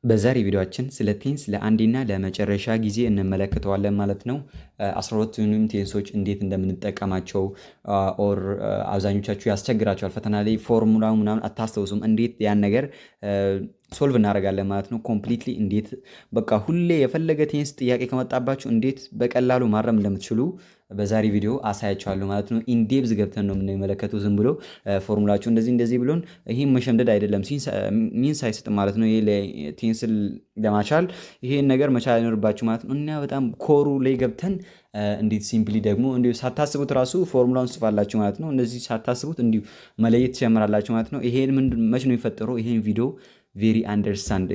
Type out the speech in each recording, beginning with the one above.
በዛሬ ቪዲዮአችን ስለ ቴንስ ለአንዴና ለመጨረሻ ጊዜ እንመለከተዋለን ማለት ነው። 12ቱንም ቴንሶች እንዴት እንደምንጠቀማቸው ኦር አብዛኞቻችሁ ያስቸግራችኋል ፈተና ላይ ፎርሙላው ምናምን አታስታውሱም እንዴት ያን ነገር ሶልቭ እናደርጋለን ማለት ነው። ኮምፕሊትሊ እንዴት በቃ ሁሌ የፈለገ ቴንስ ጥያቄ ከመጣባችሁ እንዴት በቀላሉ ማረም እንደምትችሉ በዛሬ ቪዲዮ አሳያችኋለሁ ማለት ነው። ኢንዴፕዝ ገብተን ነው የምንመለከተው። ዝም ብሎ ፎርሙላችሁ እንደዚህ ብሎን ይሄን መሸምደድ አይደለም ሚንስ አይሰጥም ማለት ነው። ይሄ ቴንስ ለማቻል ይሄን ነገር መቻል አይኖርባችሁ ማለት ነው። እና በጣም ኮሩ ላይ ገብተን እንዴት ሲምፕሊ ደግሞ እንዲሁ ሳታስቡት ራሱ ፎርሙላውን ጽፋላችሁ ማለት ነው። እንደዚህ ሳታስቡት እንዲሁ መለየት ትጀምራላችሁ ማለት ነው። ይሄን መች ነው የፈጠረው? ይሄን ቪዲዮ ቬሪ አንደርስታንድ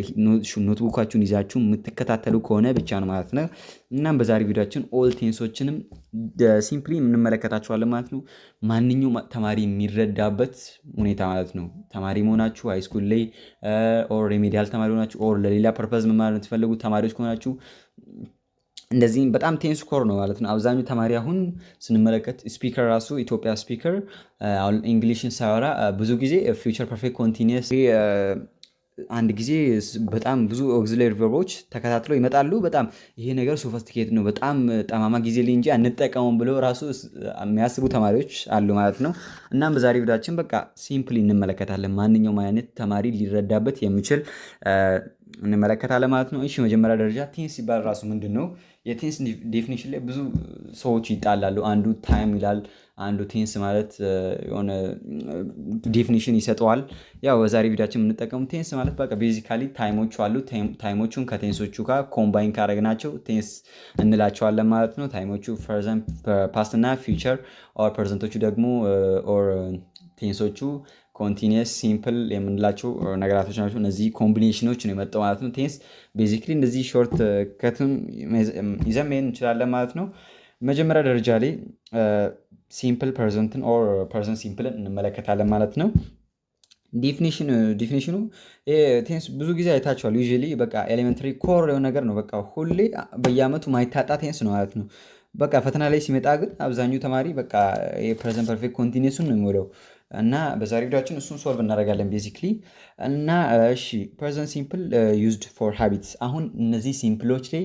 ኖትቡካችሁን ይዛችሁ የምትከታተሉ ከሆነ ብቻ ነው ማለት ነው። እናም በዛሬ ቪዲዮአችን ኦል ቴንሶችንም ሲምፕሊ የምንመለከታቸዋለን ማለት ነው። ማንኛውም ተማሪ የሚረዳበት ሁኔታ ማለት ነው። ተማሪ መሆናችሁ ሃይስኩል ላይ ኦር ሪሜዲያል ተማሪ ሆናችሁ ኦር ለሌላ ፐርፐዝ መማር የምትፈልጉ ተማሪዎች ከሆናችሁ እንደዚህም በጣም ቴንስ ኮር ነው ማለት ነው። አብዛኛው ተማሪ አሁን ስንመለከት ስፒከር ራሱ ኢትዮጵያ ስፒከር አሁን እንግሊሽን ሳወራ ብዙ ጊዜ ፊውቸር ፐርፌክት ኮንቲኒየስ አንድ ጊዜ በጣም ብዙ ኦግዚለሪ ቨርቦች ተከታትለው ይመጣሉ። በጣም ይሄ ነገር ሶፊስቲኬት ነው በጣም ጠማማ ጊዜ ላይ እንጂ አንጠቀመውም ብለው ራሱ የሚያስቡ ተማሪዎች አሉ ማለት ነው። እናም በዛሬ ቪዲዮአችን በቃ ሲምፕሊ እንመለከታለን። ማንኛውም አይነት ተማሪ ሊረዳበት የሚችል እንመለከታለን ማለት ነው። እሺ መጀመሪያ ደረጃ ቴንስ ሲባል ራሱ ምንድነው? የቴንስ ዴፊኒሽን ላይ ብዙ ሰዎች ይጣላሉ። አንዱ ታይም ይላል፣ አንዱ ቴንስ ማለት የሆነ ዴፊኒሽን ይሰጠዋል። ያው በዛሬ ቪዲዮአችን የምንጠቀመው ቴንስ ማለት በቃ ቤዚካሊ ታይሞቹ አሉ። ታይሞቹን ከቴንሶቹ ጋር ኮምባይን ካደረግናቸው ቴንስ እንላቸዋለን ማለት ነው። ታይሞቹ ፕሬዘንት፣ ፓስት እና ፊውቸር ኦር ፕሬዘንቶቹ ደግሞ ኦር ቴንሶቹ ኮንቲኒየስ ሲምፕል የምንላቸው ነገራቶች ናቸው። እነዚህ ኮምቢኔሽኖች ነው የመጣው ማለት ነው። ቴንስ ቤዚክሊ እንደዚህ ሾርት ከትም ይዘን መሄድ እንችላለን ማለት ነው። መጀመሪያ ደረጃ ላይ ሲምፕል ፐርዘንትን ኦር ፐርዘንት ሲምፕልን እንመለከታለን ማለት ነው። ዲፊኒሽኑ ቴንስ ብዙ ጊዜ አይታችኋል። ዩዥዋሊ በቃ ኤሌመንተሪ ኮር የሆነ ነገር ነው። በቃ ሁሌ በየአመቱ ማይታጣ ቴንስ ነው ማለት ነው። በቃ ፈተና ላይ ሲመጣ ግን አብዛኛው ተማሪ በቃ የፕሬዘንት ፐርፌክት ኮንቲኒየሱን ነው የሚሞላው እና በዛሬ ቪዲዮአችን እሱን ሶልቭ እናደርጋለን ቤዚክሊ። እና እሺ ፕሬዘንት ሲምፕል ዩዝድ ፎር ሃቢትስ። አሁን እነዚህ ሲምፕሎች ላይ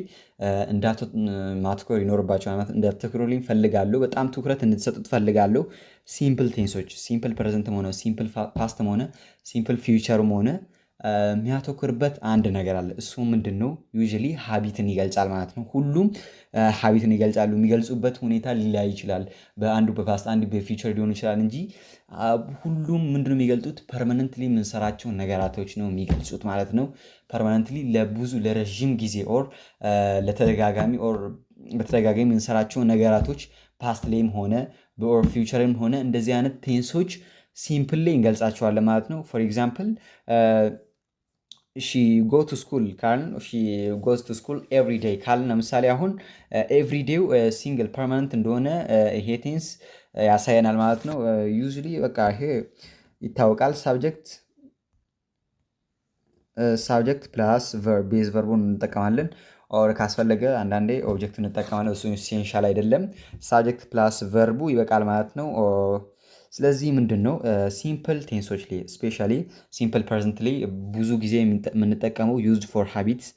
ማትኮር ይኖርባቸዋል ማለት እንዳትኮሩልኝ ፈልጋለሁ። በጣም ትኩረት እንድትሰጡት ፈልጋለሁ። ሲምፕል ቴንሶች ሲምፕል ፕሬዘንትም ሆነ ሲምፕል ፓስትም ሆነ ሲምፕል ፊውቸርም ሆነ የሚያተኩርበት አንድ ነገር አለ። እሱ ምንድን ነው? ዩዥዋሊ ሀቢትን ይገልጻል ማለት ነው። ሁሉም ሀቢትን ይገልጻሉ። የሚገልጹበት ሁኔታ ሊለያይ ይችላል። በአንዱ በፓስት አንዱ በፊውቸር ሊሆን ይችላል እንጂ ሁሉም ምንድነው የሚገልጹት? ፐርማነንትሊ የምንሰራቸውን ነገራቶች ነው የሚገልጹት ማለት ነው። ፐርማነንትሊ ለብዙ ለረዥም ጊዜ ኦር ለተደጋጋሚ ኦር በተደጋጋሚ የምንሰራቸውን ነገራቶች ፓስት ላይም ሆነ በኦር ፊውቸርም ሆነ እንደዚህ አይነት ቴንሶች ሲምፕል ላይ እንገልጻቸዋለን ማለት ነው። ፎር ኤግዛምፕል ሺ ጎ ቱ ስኩል ካልን ሺ ጎዝ ቱ ስኩል ኤቭሪ ዴይ ካልን ለምሳሌ አሁን ኤቭሪ ዴው ሲንግል ፐርማነንት እንደሆነ ይሄ ቴንስ ያሳየናል ማለት ነው። ዩዥሊ በቃ ይሄ ይታወቃል። ሳብጀክት ፕላስ ቤዝ ቨርቡን እንጠቀማለን። ኦር ካስፈለገ አንዳንዴ ኦብጀክት እንጠቀማለን። እሱ ኢሴንሻል አይደለም። ሳብጀክት ፕላስ ቨርቡ ይበቃል ማለት ነው። ስለዚህ ምንድን ነው ሲምፕል ቴንሶች ላይ ስፔሻሊ ሲምፕል ፕሬዘንት ላይ ብዙ ጊዜ የምንጠቀመው ዩዝድ ፎር ሃቢትስ፣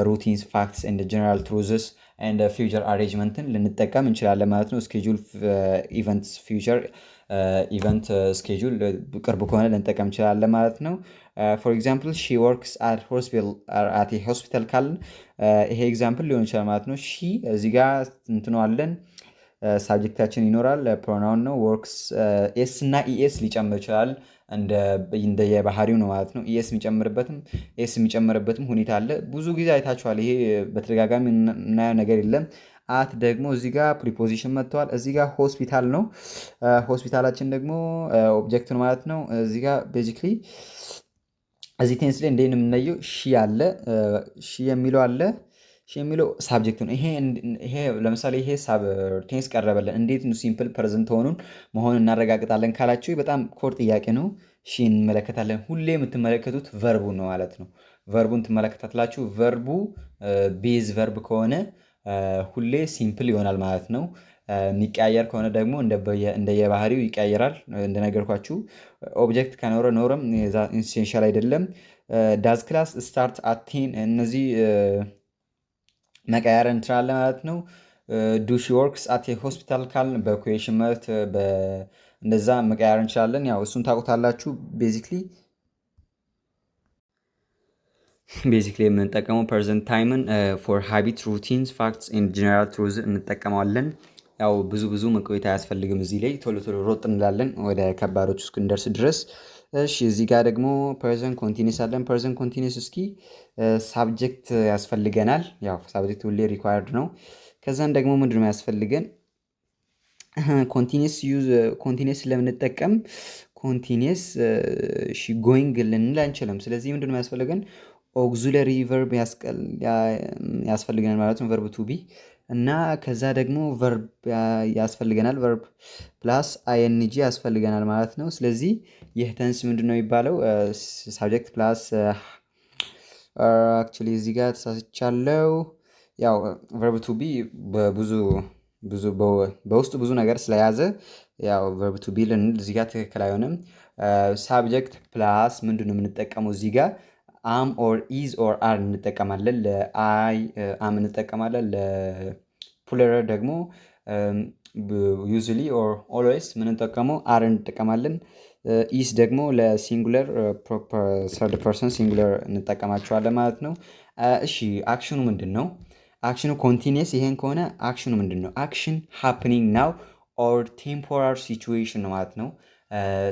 ሩቲንስ፣ ፋክትስ ኤንድ ጀነራል ትሩዝስ ኤንድ ፊውቸር አሬንጅመንትን ልንጠቀም እንችላለን ማለት ነው። ስኬጁል ኢቨንትስ፣ ፊውቸር ኢቨንት ስኬጁል ቅርብ ከሆነ ልንጠቀም እንችላለን ማለት ነው። ፎር ኤግዛምፕል ሺ ወርክስ አት ሆስፒታል ካልን ይሄ ኤግዛምፕል ሊሆን ይችላል ማለት ነው። ሺ እዚህ ጋር እንትነዋለን ሳብጀክታችን ይኖራል። ፕሮናውን ነው። ወርክስ ኤስ እና ኢኤስ ሊጨምር ይችላል እንደ የባህሪው ነው ማለት ነው። ኢኤስ የሚጨምርበትም ኤስ የሚጨምርበትም ሁኔታ አለ። ብዙ ጊዜ አይታችኋል። ይሄ በተደጋጋሚ እናየው ነገር የለም። አት ደግሞ እዚህ ጋር ፕሪፖዚሽን መጥተዋል። እዚህ ጋር ሆስፒታል ነው። ሆስፒታላችን ደግሞ ኦብጀክት ነው ማለት ነው። እዚህ ጋር ቤዚክሊ እዚህ ቴንስ ላይ እንዴት ነው የምናየው? ሺ አለ፣ ሺ የሚለው አለ የሚለው ሳብጀክት ነው። ይሄ ለምሳሌ ይሄ ሳብ ቴንስ ቀረበልን እንዴት ነው ሲምፕል ፕሬዘንት መሆኑን እናረጋግጣለን ካላችሁ በጣም ኮር ጥያቄ ነው። ሺ እንመለከታለን። ሁሌ የምትመለከቱት ቨርቡ ነው ማለት ነው። ቨርቡን ትመለከታላችሁ። ቨርቡ ቤዝ ቨርብ ከሆነ ሁሌ ሲምፕል ይሆናል ማለት ነው። የሚቀያየር ከሆነ ደግሞ እንደየባህሪው ይቀያየራል። እንደነገርኳችሁ ኦብጀክት ከኖረ ኖረም ኢሴንሻል አይደለም። ዳዝ ክላስ ስታርት አቴን እነዚህ መቀየር እንችላለን ማለት ነው። ዱ ሺ ወርክስ አት ሆስፒታል ካልን በኩዌሽን መልክ እንደዛ መቀየር እንችላለን። ያው እሱን ታውቁታላችሁ። ቤዚክሊ የምንጠቀመው ፐርዘንት ታይምን ፎር ሃቢት ሩቲንስ ፋክትስ ኤንድ ጀነራል ትሩዝ እንጠቀመዋለን። ያው ብዙ መቆየት አያስፈልግም። እዚህ ላይ ቶሎ ሮጥ እንላለን ወደ ከባዶች እስክንደርስ ድረስ። እሺ እዚህ ጋር ደግሞ ፐርዘንት ኮንቲኒስ አለን። ፐርዘንት ኮንቲኒስ እስኪ ሳብጀክት ያስፈልገናል። ያው ሳብጀክት ሁሌ ሪኳየርድ ነው። ከዛን ደግሞ ምንድን ነው ያስፈልገን? ኮንቲኒስ ስለምንጠቀም ኮንቲኒስ ጎይንግ ልንል አንችልም። ስለዚህ ምንድን ነው ያስፈልገን? ኦግዚለሪ ቨርብ ያስፈልገናል ማለት ነው። ቨርብ ቱ ቢ እና ከዛ ደግሞ ቨርብ ያስፈልገናል። ቨርብ ፕላስ አይኤንጂ ያስፈልገናል ማለት ነው። ስለዚህ ይህ ተንስ ምንድን ነው የሚባለው? ሳብጀክት ፕላስ አክቹዋሊ እዚህ ጋር ተሳስቻለሁ። ያው ቨርብ ቱ ቢ በውስጡ ብዙ ነገር ስለያዘ ያው ቨርብ ቱ ቢ ልንል እዚህ ጋር ትክክል አይሆንም። ሳብጀክት ፕላስ ምንድን ነው የምንጠቀመው እዚህ ጋር? አም ኦር ኢዝ ኦር አር እንጠቀማለን። ለአይ አም እንጠቀማለን። ለፕሉራል ደግሞ ዩዝሊ ኦር ኦልዌይስ ምንጠቀመው አር እንጠቀማለን። ኢዝ ደግሞ ለሲንጉለር ሰርድ ፐርሰን ሲንጉለር እንጠቀማቸዋለን ማለት ነው። እሺ አክሽኑ ምንድን ነው? አክሽኑ ኮንቲኒየስ ይሄን ከሆነ አክሽኑ ምንድን ነው? አክሽን ሃፕኒንግ ናው ኦር ቴምፖራሪ ሲቹዌሽን ነው ማለት ነው።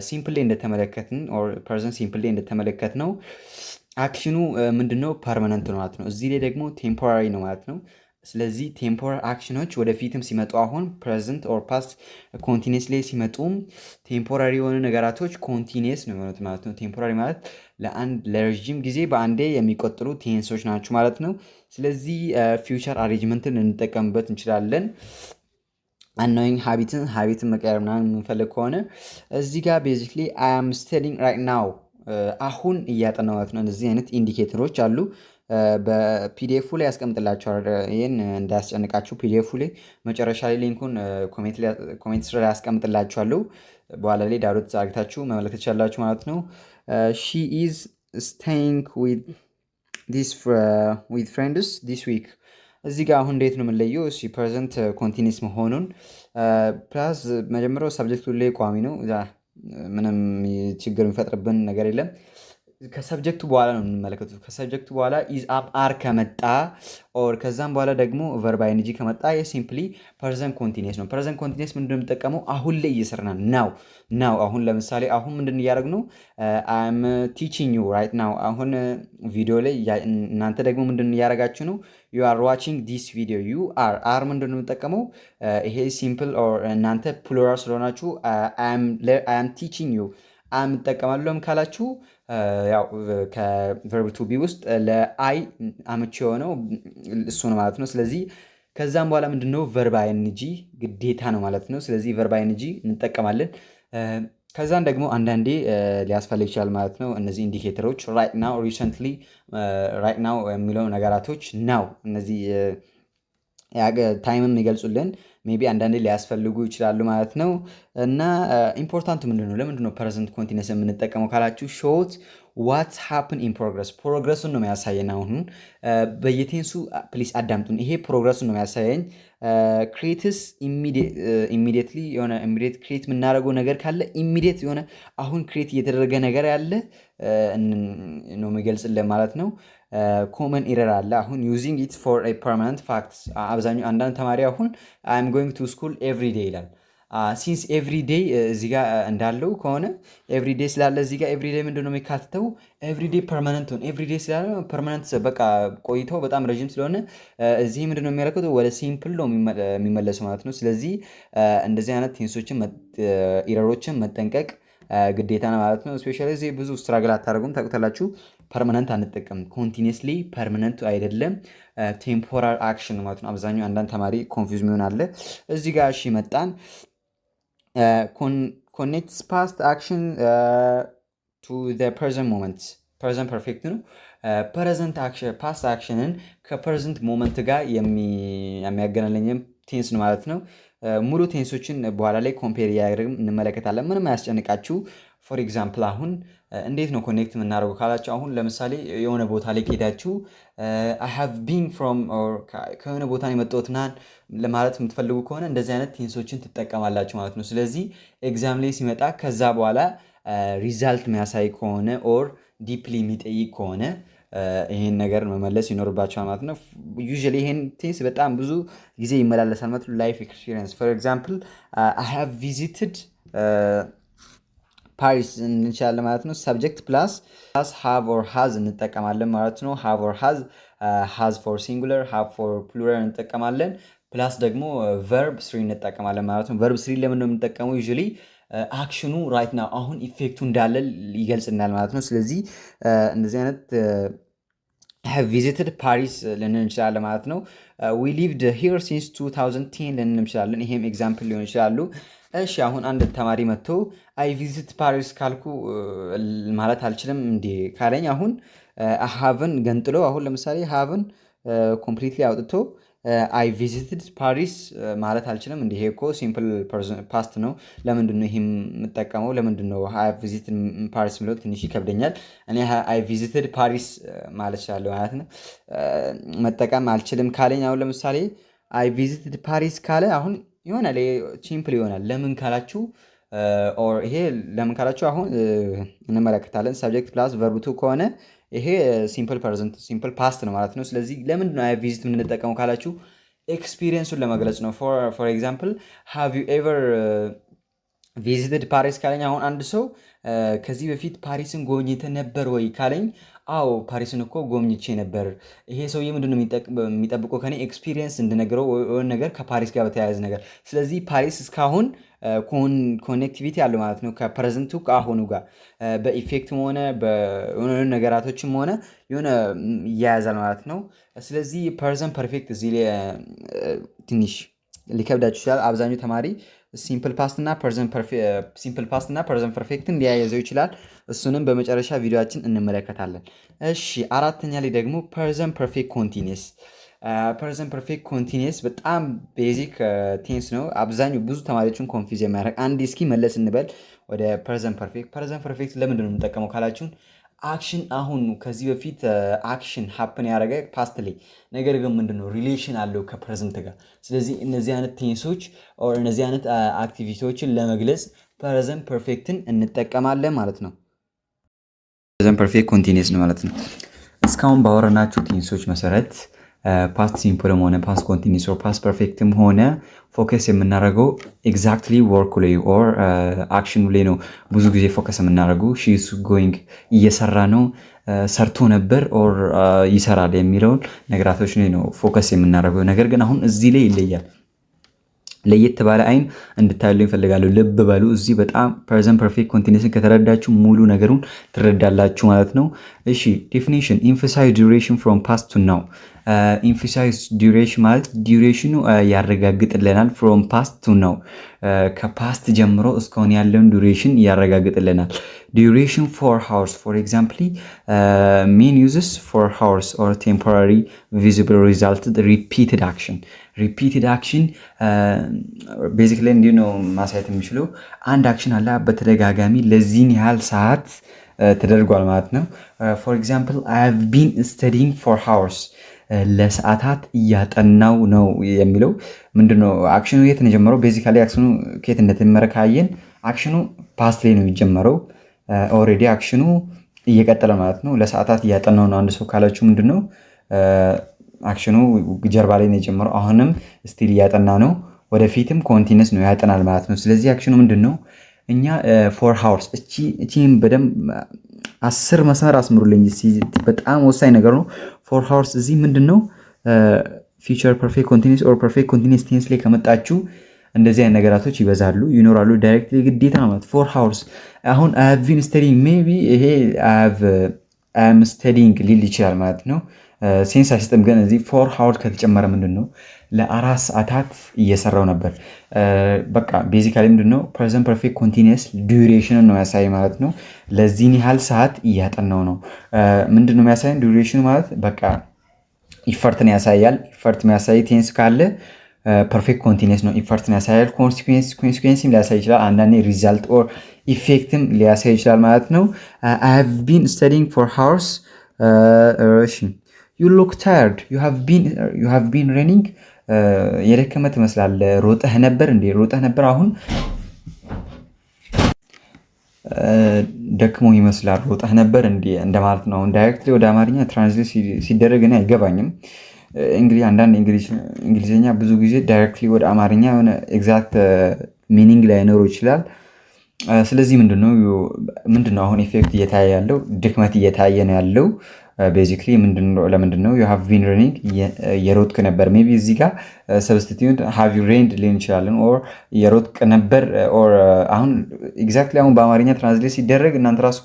ሲምፕሊ እንደተመለከትን ኦር ፐርሰን ሲምፕሊ እንደተመለከት ነው አክሽኑ ምንድን ነው? ፐርማነንት ነው ማለት ነው። እዚህ ላይ ደግሞ ቴምፖራሪ ነው ማለት ነው። ስለዚህ ቴምፖራሪ አክሽኖች ወደፊትም ሲመጡ አሁን ፕሬዘንት ኦር ፓስት ኮንቲኒየስ ላይ ሲመጡም ቴምፖራሪ የሆኑ ነገራቶች ኮንቲኒየስ ነው የሚሆኑት ማለት ነው። ቴምፖራሪ ማለት ለረዥም ጊዜ በአንዴ የሚቆጥሩ ቴንሶች ናቸው ማለት ነው። ስለዚህ ፊውቸር አሬንጅመንትን እንጠቀምበት እንችላለን። አናዊንግ ሀቢትን መቀየር ምናምን የምንፈልግ ከሆነ እዚህ ጋር ቤዚክሊ አይ አም ስተዲንግ ራይት ናው አሁን እያጠናሁ ማለት ነው። እንደዚህ አይነት ኢንዲኬተሮች አሉ። በፒዲኤፉ ላይ ያስቀምጥላችኋል። ይህን እንዳያስጨንቃችሁ ፒዲኤፉ ላይ መጨረሻ ላይ ሊንኩን ኮሜንት ስር ላይ ያስቀምጥላችኋለሁ። በኋላ ላይ ዳውንሎድ አድርጋችሁ መመለከት ትችላላችሁ ማለት ነው። ሺ ኢዝ ስቴይንግ ዊዝ ፍሬንድስ ዲስ ዊክ። እዚህ ጋር አሁን እንዴት ነው የምንለየው? እሺ ፐርዘንት ኮንቲኒስ መሆኑን ፕላስ መጀመሪያው ሰብጀክቱ ላይ ቋሚ ነው። ምንም ችግር የሚፈጥርብን ነገር የለም። ከሰብጀክቱ በኋላ ነው የምንመለከቱት። ከሰብጀክቱ በኋላ ኢዝ አፕ አር ከመጣ ኦር ከዛም በኋላ ደግሞ ቨርብ አይንጂ ከመጣ የሲምፕሊ ፐርዘንት ኮንቲኒየስ ነው። ፐርዘንት ኮንቲኒየስ ምንድን ነው የምንጠቀመው? አሁን ላይ እየሰራን ናው። አሁን ለምሳሌ አሁን ምንድን እያደረግ ነው? አም ቲቺንግ ዩ ራይት ናው። አሁን ቪዲዮ ላይ እናንተ ደግሞ ምንድን እያደረጋችሁ ነው? ዩ አር ዋቺንግ ዲስ ቪዲዮ። ዩ አር ምንድን ነው የምንጠቀመው? ይሄ ሲምፕል ኦር እናንተ ፕሉራል ስለሆናችሁ አም ቲቺንግ ዩ አም እጠቀማለሁም ካላችሁ ያው ከቨርብ ቱ ቢ ውስጥ ለአይ አመቺ የሆነው እሱ ነው ማለት ነው። ስለዚህ ከዛም በኋላ ምንድነው ቨርብ አይንጂ ግዴታ ነው ማለት ነው። ስለዚህ ቨርብ አይንጂ እንጠቀማለን። ከዛን ደግሞ አንዳንዴ ሊያስፈልግ ይችላል ማለት ነው። እነዚህ ኢንዲኬተሮች ራይት ናው፣ ሪሰንትሊ፣ ራይት ናው የሚለው ነገራቶች ናው እነዚህ ታይምም ይገልጹልን ሜይ ቢ አንዳንዴ ሊያስፈልጉ ይችላሉ ማለት ነው። እና ኢምፖርታንቱ ምንድነው? ለምንድነው ፐርዘንት ኮንቲኒየስ የምንጠቀመው ካላችሁ ሾት ዋትስ ሃፕን ኢን ፕሮግረስ ፕሮግረሱን ነው የሚያሳየን። አሁን በየቴንሱ ፕሊስ አዳምጡን። ይሄ ፕሮግረሱን ነው የሚያሳየኝ። ክሬትስ ኢሚዲየትሊ የሆነ ኢሚዲየት ክሬት የምናደርገው ነገር ካለ ኢሚዲየት የሆነ አሁን ክሬት እየተደረገ ነገር ያለ ነው የሚገልጽልን ማለት ነው። ኮመን ኤረር አለ። አሁን ዩዚንግ ኢት ፎር ኤ ፐርማነንት ፋክትስ አብዛኛው አንዳንድ ተማሪ አሁን አይ አም ጎይንግ ቱ ስኩል ኤቭሪ ዴይ ይላል። ሲንስ ኤቭሪ ዴይ እዚህ ጋር እንዳለው ከሆነ ኤቭሪ ዴይ ስላለ እዚህ ጋር ኤቭሪ ዴይ ምንድን ነው የሚካትተው? ኤቭሪ ዴይ ፐርማነንት ሆነ ኤቭሪ ዴይ ስላለ ፐርማነንት በቃ ቆይተው በጣም ረዥም ስለሆነ እዚህ ምንድን ነው የሚያደርገው? ወደ ሲምፕል ነው የሚመለሰው ማለት ነው። ስለዚህ እንደዚህ አይነት ቴንሶችን ኢረሮችን መጠንቀቅ ግዴታ ነው ማለት ነው። ስፔሻሊ እዚህ ብዙ ስትራግል አታደርጉም ታውቁታላችሁ። ፐርማነንት አንጠቀም። ኮንቲኒየስሊ ፐርማነንቱ አይደለም ቴምፖራሪ አክሽን ማለት ነው። አብዛኛው አንዳንድ ተማሪ ኮንፊውዝ የሚሆን አለ። እዚህ ጋር እሺ መጣን። ኮኔክትስ ፓስት አክሽን ቱ ዘ ፕሬዘንት ሞመንት። ፕሬዘንት ፐርፌክት ነው። ፕሬዘንት አክሽን ፓስት አክሽንን ከፕሬዘንት ሞመንት ጋር የሚያገናኘን ቴንስ ነው ማለት ነው። ሙሉ ቴንሶችን በኋላ ላይ ኮምፔር እያደረግን እንመለከታለን። ምንም አያስጨንቃችሁ። ፎር ኤግዛምፕል አሁን እንዴት ነው ኮኔክት የምናደርገው ካላችሁ አሁን ለምሳሌ የሆነ ቦታ ላይ ሄዳችሁ I have been from or ከሆነ ቦታ ነው የመጣሁትና ለማለት የምትፈልጉ ከሆነ እንደዚህ አይነት ቴንሶችን ትጠቀማላችሁ ማለት ነው። ስለዚህ ኤግዛም ላይ ሲመጣ ከዛ በኋላ ሪዛልት የሚያሳይ ከሆነ ኦር ዲፕሊ የሚጠይቅ ከሆነ ይሄን ነገር መመለስ ይኖርባቸዋል ማለት ነው። ዩዥዋሊ ይሄን ቴንስ በጣም ብዙ ጊዜ ይመላለሳል ማለት ነው። ላይፍ ኤክስፒሪየንስ ፎር ኤግዛምፕል I have visited ፓሪስ እንችላለን ማለት ነው። ሰብጀክት ፕላስ ሃቭ ኦር ሃዝ እንጠቀማለን ማለት ነው። ሃቭ ኦር ሃዝ ፎር ሲንጉለር፣ ሃቭ ፎር ፕሉራል እንጠቀማለን። ፕላስ ደግሞ ቨርብ ስሪ እንጠቀማለን ማለት ነው። ቨርብ ስሪ ለምን ነው የምንጠቀመው? ዩዥዋሊ አክሽኑ ራይት ናው አሁን ኢፌክቱ እንዳለ ይገልጽናል ማለት ነው። ስለዚህ እንደዚህ አይነት have visited ፓሪስ ልንል እንችላለን ማለት ነው። we lived here since 2010 ልንል እንችላለን። ይሄም ኤግዛምፕል ሊሆን ይችላሉ። እሺ አሁን አንድ ተማሪ መጥቶ አይ ቪዚት ፓሪስ ካልኩ ማለት አልችልም እንዴ ካለኝ አሁን ሃቭን ገንጥሎ አሁን ለምሳሌ ሃቭን ኮምፕሊትሊ አውጥቶ አይ ቪዚትድ ፓሪስ ማለት አልችልም እንዴ። ይሄ እኮ ሲምፕል ፓስት ነው። ለምንድን ነው ይሄም የምጠቀመው? ለምንድን ነው አይ ቪዚትድ ፓሪስ የሚለው ትንሽ ይከብደኛል። እኔ አይ ቪዚትድ ፓሪስ ማለት እችላለሁ ማለት ነው። መጠቀም አልችልም ካለኝ አሁን ለምሳሌ አይ ቪዚትድ ፓሪስ ካለ አሁን ይሆናል ሲምፕል ይሆናል። ለምን ካላችሁ ኦር ይሄ ለምን ካላችሁ አሁን እንመለከታለን። ሰብጀክት ፕላስ ቨርብ ቱ ከሆነ ይሄ ሲምፕል ፕሬዘንት ሲምፕል ፓስት ነው ማለት ነው። ስለዚህ ለምንድን ነው አይ ቪዚት የምንጠቀመው ካላችሁ ኤክስፒሪየንሱን ለመግለጽ ነው። ፎር ኤግዛምፕል ሃቭ ዩ ኤቨር ቪዚትድ ፓሪስ ካለኝ አሁን አንድ ሰው ከዚህ በፊት ፓሪስን ጎብኝተ ነበር ወይ ካለኝ አዎ ፓሪስን እኮ ጎብኝቼ ነበር። ይሄ ሰውዬ ምንድነው የሚጠብቀው ከኔ ኤክስፒሪየንስ እንድነግረው የሆነ ነገር ከፓሪስ ጋር በተያያዘ ነገር። ስለዚህ ፓሪስ እስካሁን ኮኔክቲቪቲ አለው ማለት ነው ከፕሬዘንቱ ከአሁኑ ጋር በኢፌክትም ሆነ በሆነ ነገራቶችም ሆነ የሆነ ይያያዛል ማለት ነው። ስለዚህ ፐርዘንት ፐርፌክት እዚህ ላይ ትንሽ ሊከብዳችሁ ይችላል። አብዛኛው ተማሪ ሲምፕል ፓስት እና ፐርዘንት ፐርፌክትን ሊያያዘው ይችላል። እሱንም በመጨረሻ ቪዲዮአችን እንመለከታለን። እሺ አራተኛ ላይ ደግሞ ፐርዘንት ፐርፌክት ኮንቲኒየስ። ፐርዘንት ፐርፌክት ኮንቲኒየስ በጣም ቤዚክ ቴንስ ነው። አብዛኛው ብዙ ተማሪዎችን ኮንፊዝ የሚያደርግ አንድ እስኪ መለስ እንበል ወደ ፐርዘንት ፐርፌክት። ፐርዘንት ፐርፌክት ለምንድን ነው የምንጠቀመው ካላችሁን አክሽን አሁን ከዚህ በፊት አክሽን ሀፕን ያደረገ ፓስት ላይ ነገር ግን ምንድነው ሪሌሽን አለው ከፕሬዘንት ጋር። ስለዚህ እነዚህ አይነት ቴንሶች ኦር እነዚህ አይነት አክቲቪቲዎችን ለመግለጽ ፕሬዘንት ፐርፌክትን እንጠቀማለን ማለት ነው። ፕሬዘንት ፐርፌክት ኮንቲኒየስ ነው ማለት ነው። እስካሁን ባወራናችሁ ቴንሶች መሰረት ፓስት ሲምፕልም ሆነ ፓስት ኮንቲኒየስ ኦር ፓስት ፐርፌክትም ሆነ ፎከስ የምናደርገው ኤግዛክትሊ ወርክ ላይ ኦር አክሽኑ ላይ ነው። ብዙ ጊዜ ፎከስ የምናደርገው ሺ ኢዝ ጎይንግ እየሰራ ነው፣ ሰርቶ ነበር ኦር ይሰራል የሚለውን ነገራቶች ላይ ነው ፎከስ የምናደርገው። ነገር ግን አሁን እዚህ ላይ ይለያል። ለየት ባለ አይን እንድታዩልኝ እፈልጋለሁ። ልብ በሉ። እዚህ በጣም ፕሬዘንት ፐርፌክት ኮንቲኒየስን ከተረዳችሁ ሙሉ ነገሩን ትረዳላችሁ ማለት ነው። እሺ ዴፊኒሽን ኤምፋሳይዝ ዱሬሽን ፍሮም ፓስት ቱ ናው። ኤምፋሳይዝ ዱሬሽን ማለት ዱሬሽኑ ያረጋግጥልናል። ፍሮም ፓስት ቱ ናው ከፓስት ጀምሮ እስካሁን ያለውን ዱሬሽን ያረጋግጥልናል። ዱሬሽን ፎር ሃውርስ ፎር ኤግዛምፕሊ ሜን ዩዝስ ፎር ሃውርስ ኦር ቴምፖራሪ ቪዚብል ሪዛልትድ ሪፒትድ አክሽን። ሪፒትድ አክሽን ቤዚክሊ እንዲሁ ነው ማሳየት የሚችለው። አንድ አክሽን አለ በተደጋጋሚ ለዚህን ያህል ሰዓት ተደርጓል ማለት ነው። ፎር ኤግዛምፕል አይ ሃቭ ቢን ስተዲንግ ፎር ሃውርስ ለሰዓታት እያጠናው ነው የሚለው ምንድነው? አክሽኑ የት ነው የጀመረው? ቤዚካሊ አክሽኑ ከየት እንደተጀመረ ካየን አክሽኑ ፓስት ላይ ነው የሚጀመረው። ኦልሬዲ አክሽኑ እየቀጠለ ማለት ነው። ለሰዓታት እያጠናው ነው አንድ ሰው ካላችሁ ምንድነው አክሽኑ ጀርባ ላይ ነው የጀመረው። አሁንም ስቲል እያጠና ነው። ወደፊትም ኮንቲኒየስ ነው ያጠናል ማለት ነው። ስለዚህ አክሽኑ ምንድነው? እኛ ፎር ሃውርስ እቺን በደንብ 10 መስመር አስምሩልኝ። በጣም ወሳኝ ነገር ነው። ፎር ሃውርስ እዚህ ምንድነው ፊውቸር ፐርፌክት ኮንቲኒየስ ኦር ፐርፌክት ኮንቲኒየስ ቴንስ ላይ ከመጣችሁ እንደዚህ አይነት ነገራቶች ይበዛሉ ይኖራሉ። ዳይሬክትሊ ግዴታ ነው ማለት ፎር ሃውርስ። አሁን አይ ሃቭ ቢን ስተዲንግ ሜቢ ይሄ አይ አም ስተዲንግ ሊል ይችላል ማለት ነው። ሴንስ አይሰጥም። ግን እዚህ ፎር ሃውር ከተጨመረ ምንድነው ለ4 ሰዓታት እየሰራው ነበር። በቃ ቤዚካሊ ምንድነው ፕሬዘንት ፐርፌክት ኮንቲኒየስ ዱሬሽንን ነው ያሳይ ማለት ነው። ለዚህን ያህል ሰዓት እያጠናው ነው። ምንድነው የሚያሳየን ዱሬሽን ማለት በቃ ኢፈርትን ያሳያል። ኢፈርት የሚያሳይ ቴንስ ካለ ፐርፌክት ኮንቲኒየስ ነው። ኢፈርትን ያሳያል። ኮንሲኩዌንስም ሊያሳይ ይችላል። አንዳንዴ ሪዛልት ኦር ኢፌክትም ሊያሳይ ይችላል ማለት ነው። አይ ሃቭ ቢን ስተዲንግ ፎር ሃውርስ ዩ ሉክ ታየርድ ዩ ሃቭ ቢን ረኒንግ የደከመ ትመስላለህ። ሮጠህ ነበር እንዴ? ሮጠህ ነበር አሁን ደክሞ ይመስላል ሮጠህ ነበር እንዴ እንደማለት ነው። አሁን ዳይሬክትሊ ወደ አማርኛ ትራንስሌት ሲደረግ እኔ አይገባኝም። እንግዲህ አንዳንድ እንግሊዝኛ ብዙ ጊዜ ዳይሬክትሊ ወደ አማርኛ የሆነ ኤግዛክት ሚኒንግ ላይኖረው ይችላል። ስለዚህ ምንድነው አሁን ኢፌክት እየታየ ያለው? ድክመት እየታየ ነው ያለው። ቤዚክሊ ለምንድነው ዩ ሃቭ ቢን ረኒንግ የሮጥክ ነበር። ሜይ ቢ እዚህ ጋር ሰብስቲቲዩት ሃቭ ዩ ሬንድ ሊሆን ይችላል። ኦር የሮጥክ ነበር ኦር አሁን ኤግዛክትሊ አሁን በአማርኛ ትራንስሌት ሲደረግ እናንተ ራሱ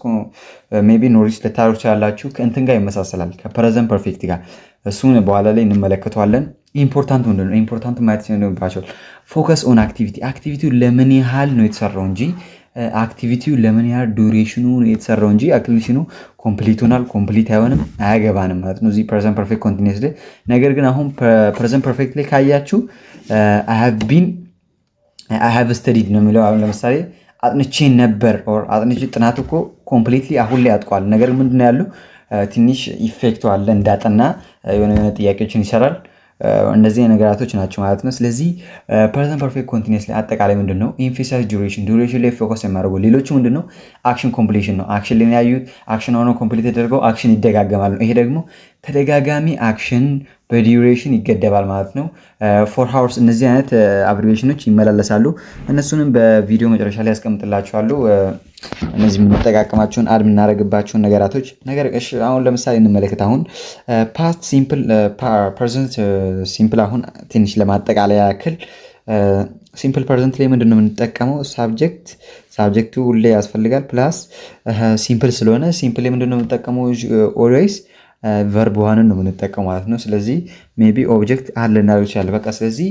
ሜይ ቢ ኖሪስ ልታሩ ትችላላችሁ። ከእንትን ጋር ይመሳሰላል ከፕሬዘንት ፐርፌክት ጋር። እሱን በኋላ ላይ እንመለከተዋለን። ኢምፖርታንት ምንድነው? ኢምፖርታንት ማለት ሲሆንባቸው ፎከስ ኦን አክቲቪቲ። አክቲቪቲው ለምን ያህል ነው የተሰራው እንጂ አክቲቪቲው ለምን ያህል ዱሬሽኑ ነው የተሰራው እንጂ አክቲቪቲው ኮምፕሊት ሆናል ኮምፕሊት አይሆንም አያገባንም ማለት ነው እዚህ ፕሬዘንት ፐርፌክት ኮንቲኒየስ ላይ። ነገር ግን አሁን ፕሬዘንት ፐርፌክት ላይ ካያችሁ አይ ሃቭ ስተዲድ ነው የሚለው። አሁን ለምሳሌ አጥንቼ ነበር ኦር አጥንቼ ጥናት እኮ ኮምፕሊትሊ አሁን ላይ አጥቋል። ነገር ግን ምንድነው ያለው ትንሽ ኢፌክቱ አለ እንዳጠና የሆነ ጥያቄዎችን ይሰራል። እነዚህ ነገራቶች ናቸው ማለት ነው። ስለዚህ ፕሬዘንት ፐርፌክት ኮንቲኒየስ ላይ አጠቃላይ ምንድነው ኤምፊሳይዝ ዱሬሽን ላይ ፎከስ የሚያደርገው። ሌሎቹ ምንድነው አክሽን ኮምፕሊሽን ነው። አክሽን ላይ ያዩት አክሽን ሆኖ ኮምፕሊት የተደረገው አክሽን ይደጋገማል ነው። ይሄ ደግሞ ተደጋጋሚ አክሽን በዲዩሬሽን ይገደባል ማለት ነው። ፎር ሃውርስ እነዚህ አይነት አብሪቬሽኖች ይመላለሳሉ። እነሱንም በቪዲዮ መጨረሻ ላይ ያስቀምጥላችኋለሁ። እነዚህ የምንጠቃቀማቸውን አድ የምናደርግባቸውን ነገራቶች እሺ አሁን ለምሳሌ እንመለከት። አሁን ፓስት ሲምፕል ፕሬዘንት ሲምፕል አሁን ትንሽ ለማጠቃለያ ያክል ሲምፕል ፕሬዘንት ላይ ምንድነው የምንጠቀመው? ሳብጀክቱ ሁሌ ያስፈልጋል። ፕላስ ሲምፕል ስለሆነ ሲምፕል ላይ ምንድነው የምንጠቀመው? ኦልዌይስ ቨርብ ዋንን ነው የምንጠቀመው ማለት ነው። ስለዚህ ሜይ ቢ ኦብጀክት አለ ልናደርግ ይችላል። በቃ ስለዚህ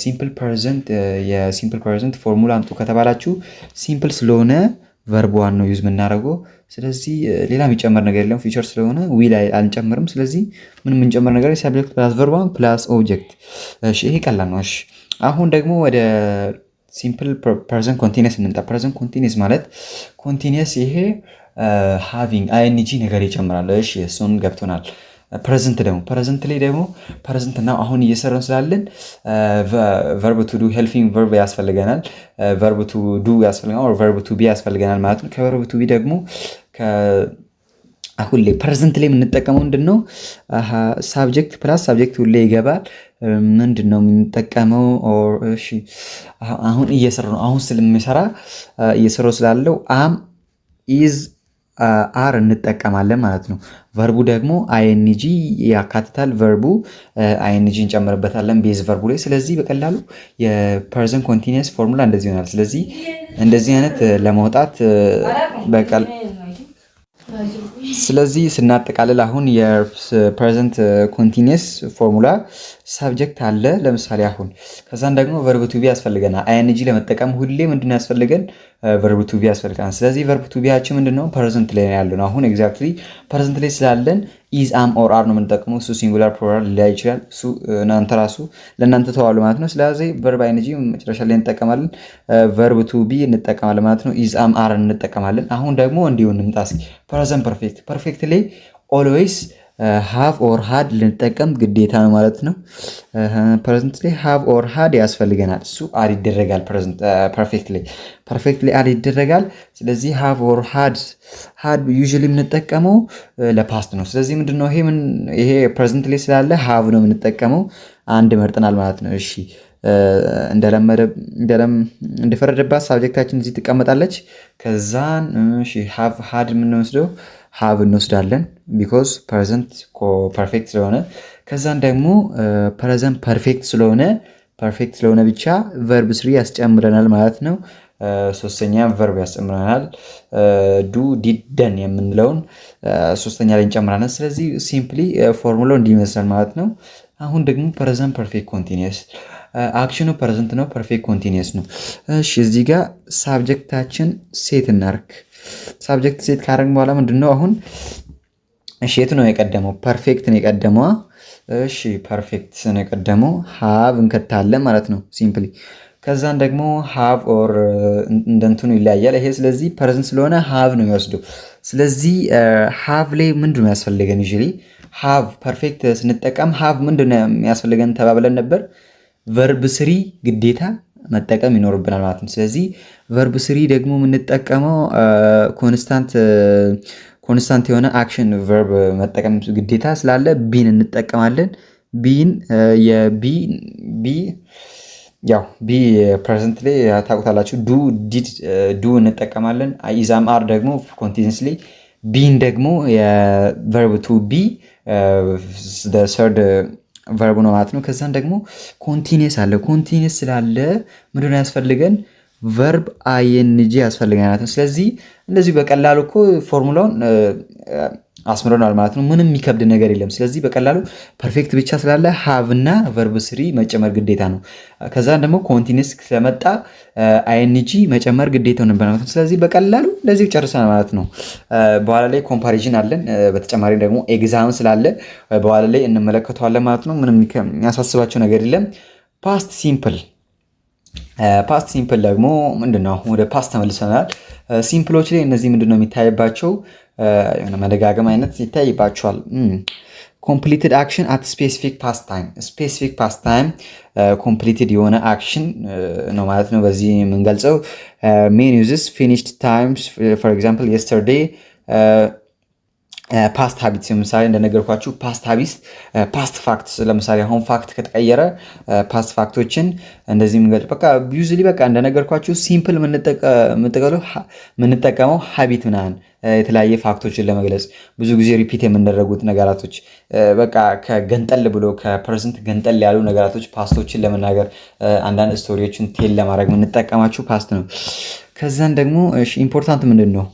ሲምፕል ፕሬዘንት የሲምፕል ፕሬዘንት ፎርሙላ አምጡ ከተባላችሁ ሲምፕል ስለሆነ ቨርብ ዋን ነው ዩዝ የምናደርገው። ስለዚህ ሌላ የሚጨመር ነገር የለም ፊቸር ስለሆነ ዊል አንጨምርም። ስለዚህ ምን የምንጨምር ነገር ሳብጀክት ፕላስ ቨርብ ዋን ፕላስ ኦብጀክት። እሺ ይሄ ቀላል ነው። እሺ አሁን ደግሞ ወደ ሲምፕል ፕሬዘንት ኮንቲኒየስ እንምጣ። ፕሬዘንት ኮንቲኒየስ ማለት ኮንቲኒየስ ይሄ ሃቪንግ አይኤንጂ ነገር ይጨምራል። እሺ እሱን ገብቶናል። ፕሬዘንት ላይ ደግሞ ፕሬዘንት እና አሁን እየሰራን ስላለን ቨርብ ቱ ዱ ሄልፒንግ ቨርብ ያስፈልገናል። ቨርብ ቱ ዱ ያስፈልገናል ኦር ቨርብ ቱ ቢ ያስፈልገናል ማለት ነው። ከቨርብ ቱ ቢ ደግሞ አሁን ላይ ፕሬዘንት ላይ የምንጠቀመው ምንድነው? ሳብጀክት ፕላስ ሳብጀክት ሁሌ ይገባል። ምንድነው የምንጠቀመው? ኦር እሺ አሁን እየሰራው ነው። አሁን ስለሚሰራ እየሰራው ስላለው አም ኢዝ አር እንጠቀማለን ማለት ነው። ቨርቡ ደግሞ አይኤንጂ ያካትታል። ቨርቡ አይኤንጂ እንጨምርበታለን ቤዝ ቨርቡ ላይ። ስለዚህ በቀላሉ የፕሬዘንት ኮንቲኒየስ ፎርሙላ እንደዚህ ይሆናል። ስለዚህ እንደዚህ አይነት ለማውጣት በቀል ስለዚህ ስናጠቃልል አሁን የፕሬዘንት ኮንቲኒየስ ፎርሙላ ሳብጀክት አለ ለምሳሌ አሁን ከዛን ደግሞ ቨርብ ቱ ቢ ያስፈልገናል። አይኤንጂ ለመጠቀም ሁሌ ምንድነው ያስፈልገን? ቨርብ ቱ ቢ ያስፈልገናል። ስለዚህ ቨርብ ቱ ቢያችን ምንድነው ፕሬዘንት ላይ ያለው አሁን ኤግዛክትሊ ፕሬዘንት ላይ ስላለን ኢዝ አም ኦር አር ነው የምንጠቀመው። እሱ ሲንጉላር ፕሉራል ሊላይ ይችላል። እሱ እናንተ ራሱ ለእናንተ ተዋሉ ማለት ነው። ስለዚህ ቨርብ አይኤንጂ መጨረሻ ላይ እንጠቀማለን። ቨርብ ቱ ቢ እንጠቀማለን ማለት ነው። ኢዝ አም አር እንጠቀማለን። አሁን ደግሞ እንዲሁ እንምጣ እስኪ ፕሬዘንት ፐርፌክት ላይ ኦልዌይስ ሃቭ ኦር ሃድ ልንጠቀም ግዴታ ነው ማለት ነው። ፕሬዘንት ላይ ሃቭ ኦር ሃድ ያስፈልገናል። እሱ አድ ይደረጋል። ፐርፌክት ላይ አድ ይደረጋል። ስለዚህ ሃቭ ኦር ሃድ ዩዥዋሊ የምንጠቀመው ለፓስት ነው። ስለዚህ ምንድነው ይሄ ፕሬዘንት ላይ ስላለ ሃቭ ነው የምንጠቀመው። አንድ መርጠናል ማለት ነው። እሺ እንደፈረደባት ሳብጀክታችን እዚህ ትቀመጣለች። ከዛን እሺ ሃቭ ሃድ የምንወስደው ሃቭ እንወስዳለን ቢኮዝ ፕሬዘንት ፐርፌክት ስለሆነ። ከዛን ደግሞ ፕሬዘንት ፐርፌክት ስለሆነ ብቻ ቨርብ ስሪ ያስጨምረናል ማለት ነው። ሶስተኛ ቨርብ ያስጨምረናል። ዱ ዲድ ደን የምንለውን ሶስተኛ ላይ እንጨምራለን። ስለዚህ ሲምፕሊ ፎርሙላው እንዲመስላል ማለት ነው። አሁን ደግሞ ፕሬዘንት ፐርፌክት ኮንቲኒየስ አክሽኑ ፕሬዘንት ነው፣ ፐርፌክት ኮንቲኒየስ ነው። እሺ እዚህ ጋር ሳብጀክታችን ሴት እናርክ። ሳብጀክት ሴት ካረግን በኋላ ምንድነው አሁን እሺ የቱ ነው የቀደመው? ፐርፌክት ነው የቀደመው። እሺ ፐርፌክት ነው የቀደመው። ሃቭ እንከታለን ማለት ነው ሲምፕሊ። ከዛን ደግሞ ሃቭ ኦር እንደንትኑ ይለያያል ይሄ። ስለዚህ ፐርሰንት ስለሆነ ሃቭ ነው የሚወስደው። ስለዚህ ሃቭ ላይ ምንድን ነው ያስፈልገን? ዩዥዋሊ ሃቭ ፐርፌክት ስንጠቀም ሃቭ ምንድን ነው የሚያስፈልገን ተባብለን ነበር። ቨርብ ስሪ ግዴታ መጠቀም ይኖርብናል ማለት ነው። ስለዚህ ቨርብ ስሪ ደግሞ የምንጠቀመው ኮንስታንት የሆነ አክሽን ቨርብ መጠቀም ግዴታ ስላለ ቢን እንጠቀማለን። ቢን ያው ቢ ፕሬዘንት ላይ ታውቁታላችሁ። ዱ እንጠቀማለን። ኢዛም አር ደግሞ ኮንቲኒስሊ። ቢን ደግሞ የቨርብ ቱ ቢ ሰርድ ቨርቡ ነው ማለት ነው። ከዛን ደግሞ ኮንቲኒየስ አለ። ኮንቲኒየስ ስላለ ምንድነው ያስፈልገን? ቨርብ አይኤንጂ ያስፈልገን ማለት ነው። ስለዚህ እንደዚህ በቀላሉ እኮ ፎርሙላውን አስምረናል ማለት ነው። ምንም የሚከብድ ነገር የለም። ስለዚህ በቀላሉ ፐርፌክት ብቻ ስላለ ሃቭ እና ቨርብ ስሪ መጨመር ግዴታ ነው። ከዛን ደግሞ ኮንቲኒየስ ስለመጣ አይኤንጂ መጨመር ግዴታው ነበር ማለት ነው። ስለዚህ በቀላሉ እንደዚህ ጨርሰናል ማለት ነው። በኋላ ላይ ኮምፓሪዥን አለን። በተጨማሪ ደግሞ ኤግዛም ስላለ በኋላ ላይ እንመለከተዋለን ማለት ነው። ምንም የሚያሳስባቸው ነገር የለም። ፓስት ሲምፕል ደግሞ ምንድነው? ወደ ፓስት ተመልሰናል። ሲምፕሎች ላይ እነዚህ ምንድነው የሚታይባቸው? የሆነ መደጋገም አይነት ይታይባቸዋል። ኮምፕሊትድ አክሽን አት ስፔሲፊክ ፓስት ታይም ኮምፕሊትድ የሆነ አክሽን ነው ማለት ነው። በዚህ የምንገልጸው ሜን ዩዝስ ፊኒሽድ ታይምስ ፎር ኤግዛምፕል የስተርዴይ ፓስት ሀቢትስ ለምሳሌ እንደነገርኳችሁ ፓስት ሀቢትስ ፓስት ፋክትስ ለምሳሌ አሁን ፋክት ከተቀየረ ፓስት ፋክቶችን እንደዚህ የምንገልጽ በቃ ዩዝሊ በቃ እንደነገርኳችሁ ሲምፕል የምንጠቀመው ሀቢት ምናምን የተለያየ ፋክቶችን ለመግለጽ ብዙ ጊዜ ሪፒት የምንደረጉት ነገራቶች በቃ ከገንጠል ብሎ ከፐርሰንት ገንጠል ያሉ ነገራቶች ፓስቶችን ለመናገር አንዳንድ ስቶሪዎችን ቴል ለማድረግ የምንጠቀማችሁ ፓስት ነው። ከዛን ደግሞ ኢምፖርታንት ምንድን ነው?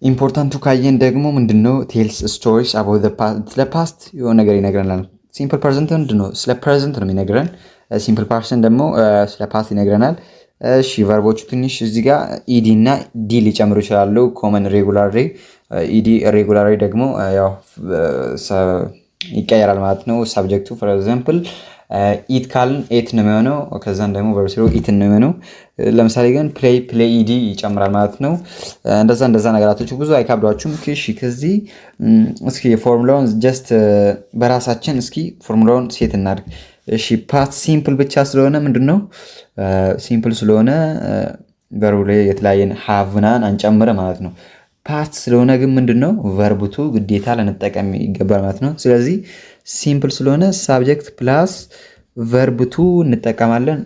ኢምፖርታንቱ ካየን ደግሞ ምንድነው? ቴልስ ስቶሪስ አባውት ስለ ፓስት የሆነ ነገር ይነግረናል። ሲምፕል ፐርሰንት ምንድነው? ስለ ፕሬዘንት ነው የሚነግረን። ሲምፕል ፐርሰንት ደግሞ ስለ ፓስት ይነግረናል። እሺ ቨርቦቹ ትንሽ እዚህ ጋር ኢዲ እና ዲ ሊጨምሩ ይችላሉ። ኮመን ሬጉላር ኢዲ ሬጉላር ደግሞ ያው ይቀየራል ማለት ነው። ሳብጀክቱ ፎር ኤግዛምፕል ኢት ካልን ኤት ነው የሚሆነው። ከዛን ደግሞ ቨርብ ስሪ ኢት ነው የሚሆነው። ለምሳሌ ግን ፕሌይ ኢዲ ይጨምራል ማለት ነው። እንደዛ ነገራቶች ብዙ አይካብዷችሁም። እሺ ከዚህ እስኪ ፎርሙላውን ጀስት በራሳችን እስኪ ፎርሙላውን ሴት እናድርግ። እሺ ፓስት ሲምፕል ብቻ ስለሆነ ምንድነው? ሲምፕል ስለሆነ ቨርቡ ላይ የተለያየን ሃቭናን አንጨምረ ማለት ነው። ፓስት ስለሆነ ግን ምንድነው? ቨርቡቱ ግዴታ ልንጠቀም ይገባል ማለት ነው። ስለዚህ ሲምፕል ስለሆነ ሳብጀክት ፕላስ ቨርብቱ እንጠቀማለን።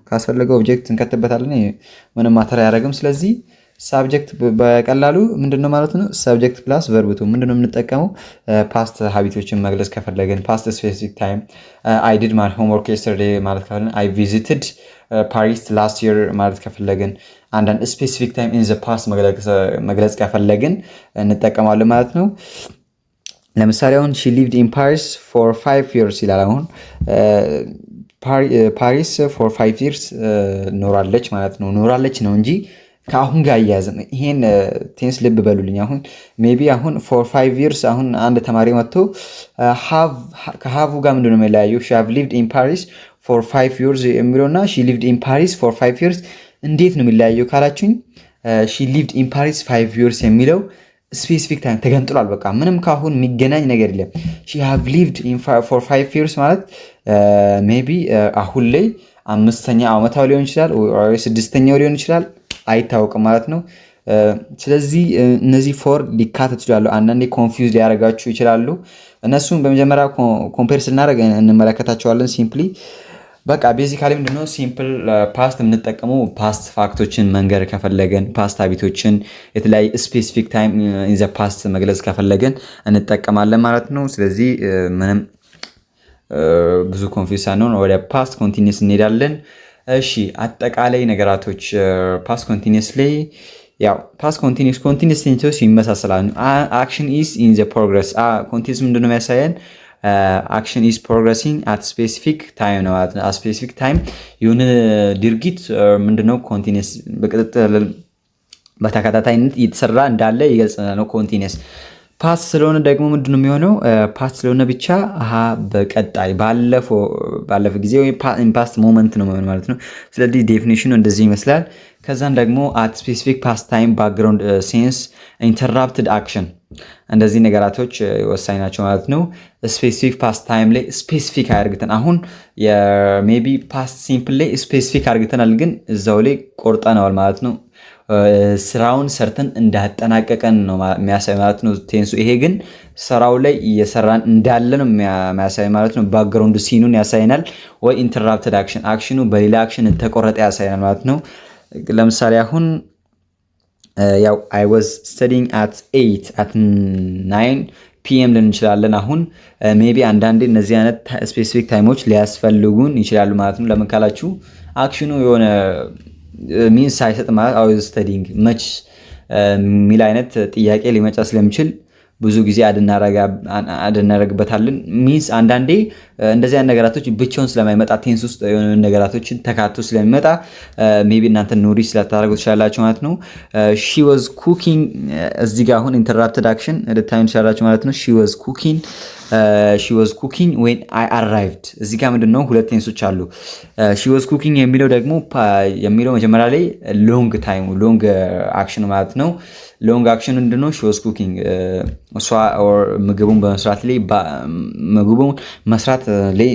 ካስፈለገው ኦብጀክት እንከትበታለን። ምንም ማተር አያደርግም። ስለዚህ ሳብጀክት በቀላሉ ምንድነው ማለት ነው? ሳብጀክት ፕላስ ቨርብቱ ምንድነው የምንጠቀመው? ፓስት ሀቢቶችን መግለጽ ከፈለግን ፓስት ስፔሲፊክ ታይም አይ ዲድ ማይ ሆምወርክ የስተርዴይ ማለት ከፈለግን አይ ቪዚትድ ፓሪስ ላስት ይር ማለት ከፈለግን አንዳንድ ስፔሲፊክ ታይም ኢን ዘ ፓስት መግለጽ ከፈለግን እንጠቀማለን ማለት ነው። ለምሳሌ አሁን ሺ ሊቭድ ኢን ፓሪስ ፎር 5 years ይላል። አሁን ፓሪስ ፎር 5 years ኖራለች ማለት ነው። ኖራለች ነው እንጂ ከአሁን ጋር አያያዝም። ይሄን ቴንስ ልብ በሉልኝ። አሁን ሜቢ አሁን ፎር 5 years አሁን አንድ ተማሪ መጥቶ ከሃቭ ጋር ምንድነው የሚለያየው? ሺ ሃቭ ሊቭድ ኢን ፓሪስ ፎር 5 years የሚለውና ሺ ሊቭድ ኢን ፓሪስ ፎር 5 years እንዴት ነው የሚለያየው ካላችሁኝ፣ ሺ ሊቭድ ኢን ፓሪስ 5 years የሚለው ስፔሲፊክ ታይም ተገንጥሏል። በቃ ምንም ካሁን የሚገናኝ ነገር የለም። ሺ ሃቭ ሊቭድ ፎር 5 years ማለት ሜቢ አሁን ላይ 5ኛ ዓመታው ሊሆን ይችላል ወይ 6ኛው ሊሆን ይችላል፣ አይታወቅም ማለት ነው። ስለዚህ እነዚህ ፎር ሊካተቱ ይችላሉ። አንዳንዴ ኮንፊውዝ ሊያደርጋችሁ ይችላሉ። እነሱም በመጀመሪያ ኮምፔር ስናደርግ እንመለከታቸዋለን። ሲምፕሊ በቃ ቤዚካሊ ምንድነው ሲምፕል ፓስት የምንጠቀመው ፓስት ፋክቶችን መንገር ከፈለገን ፓስት ሀቢቶችን የተለያየ ስፔሲፊክ ታይም ኢን ዘ ፓስት መግለጽ ከፈለገን እንጠቀማለን ማለት ነው። ስለዚህ ምንም ብዙ ኮንፊውዝ ሳንሆን ወደ ፓስት ኮንቲኒየስ እንሄዳለን። እሺ አጠቃላይ ነገራቶች ፓስት ኮንቲኒየስ ላይ ያው ፓስት ኮንቲኒየስ ቴንሶች ይመሳሰላሉ። አክሽን ኢዝ ኢን ዘ ፕሮግረስ ኮንቲኒየስ ምንድነው የሚያሳየን? አክሽን ኢዝ ፕሮግረሲንግ አት ስፔሲፊክ ታይም ነው ማለት ነው። አት ስፔሲፊክ ታይም የሆነ ድርጊት ምንድነው ኮንቲኒየስ በተከታታይነት እየተሰራ እንዳለ ይገልጽናል ነው ኮንቲኒየስ። ፓስት ስለሆነ ደግሞ ምንድነው የሚሆነው? ፓስት ስለሆነ ብቻ በቀጣይ ባለፈ ጊዜ ወይም ፓስት ሞመንት ነው የሚሆነው ማለት ነው። ስለዚህ ዴፊኒሽኑ እንደዚህ ይመስላል። ከዛም ደግሞ አት ስፔሲፊክ ፓስት ታይም ባክግራውንድ ሴንስ ኢንተራፕትድ አክሽን፣ እንደዚህ ነገራቶች ወሳኝ ናቸው ማለት ነው። ስፔሲፊክ ፓስት ታይም ላይ ስፔሲፊክ አድርግተን አሁን ሜይ ቢ ፓስት ሲምፕል ላይ ስፔሲፊክ አድርግተናል፣ ግን እዛው ላይ ቆርጠነዋል ማለት ነው። ስራውን ሰርተን እንዳጠናቀቀን ነው የሚያሳይ ማለት ነው ቴንሱ። ይሄ ግን ስራው ላይ እየሰራን እንዳለ ነው የሚያሳይ ማለት ነው። ባክግራውንድ ሲኑን ያሳይናል። ወይ ኢንተራፕትድ አክሽን፣ አክሽኑ በሌላ አክሽን ተቆረጠ ያሳይናል ማለት ነው። ለምሳሌ አሁን ያው አይ ዋዝ ስተዲንግ አት 9 ፒኤም ልን እንችላለን። አሁን ሜቢ አንዳንዴ እነዚህ አይነት ስፔሲፊክ ታይሞች ሊያስፈልጉን ይችላሉ ማለት ነው። ለምን ካላችሁ አክሽኑ የሆነ ሚንስ ሳይሰጥ ማለት አይ ዋዝ ስተዲንግ መች የሚል አይነት ጥያቄ ሊመጣ ስለሚችል ብዙ ጊዜ አድናረግበታለን። ሚንስ አንዳንዴ እንደዚህ አይነት ነገራቶች ብቻውን ስለማይመጣ ቴንስ ውስጥ የሆነ ነገራቶችን ተካቶ ስለሚመጣ ሜቢ እናንተ ኖሪ ስለታደርጉ ትችላላችሁ ማለት ነው። ሺ ዋዝ ኩኪንግ እዚህ ጋር አሁን ኢንተራፕትድ አክሽን ልታዩ ትችላላችሁ ማለት ነው። ሺ ዋዝ ኩኪንግ ዌን አይ አራይቭድ። እዚህ ጋር ምንድነው ሁለት ቴንሶች አሉ። ሺ ዋዝ ኩኪንግ የሚለው ደግሞ የሚለው መጀመሪያ ላይ ሎንግ ታይሙ ሎንግ አክሽን ማለት ነው። ሎንግ አክሽን ምንድነው? ሺ ዋዝ ኩኪንግ እሷ ምግቡን በመስራት ላይ ምግቡን መስራት ላይ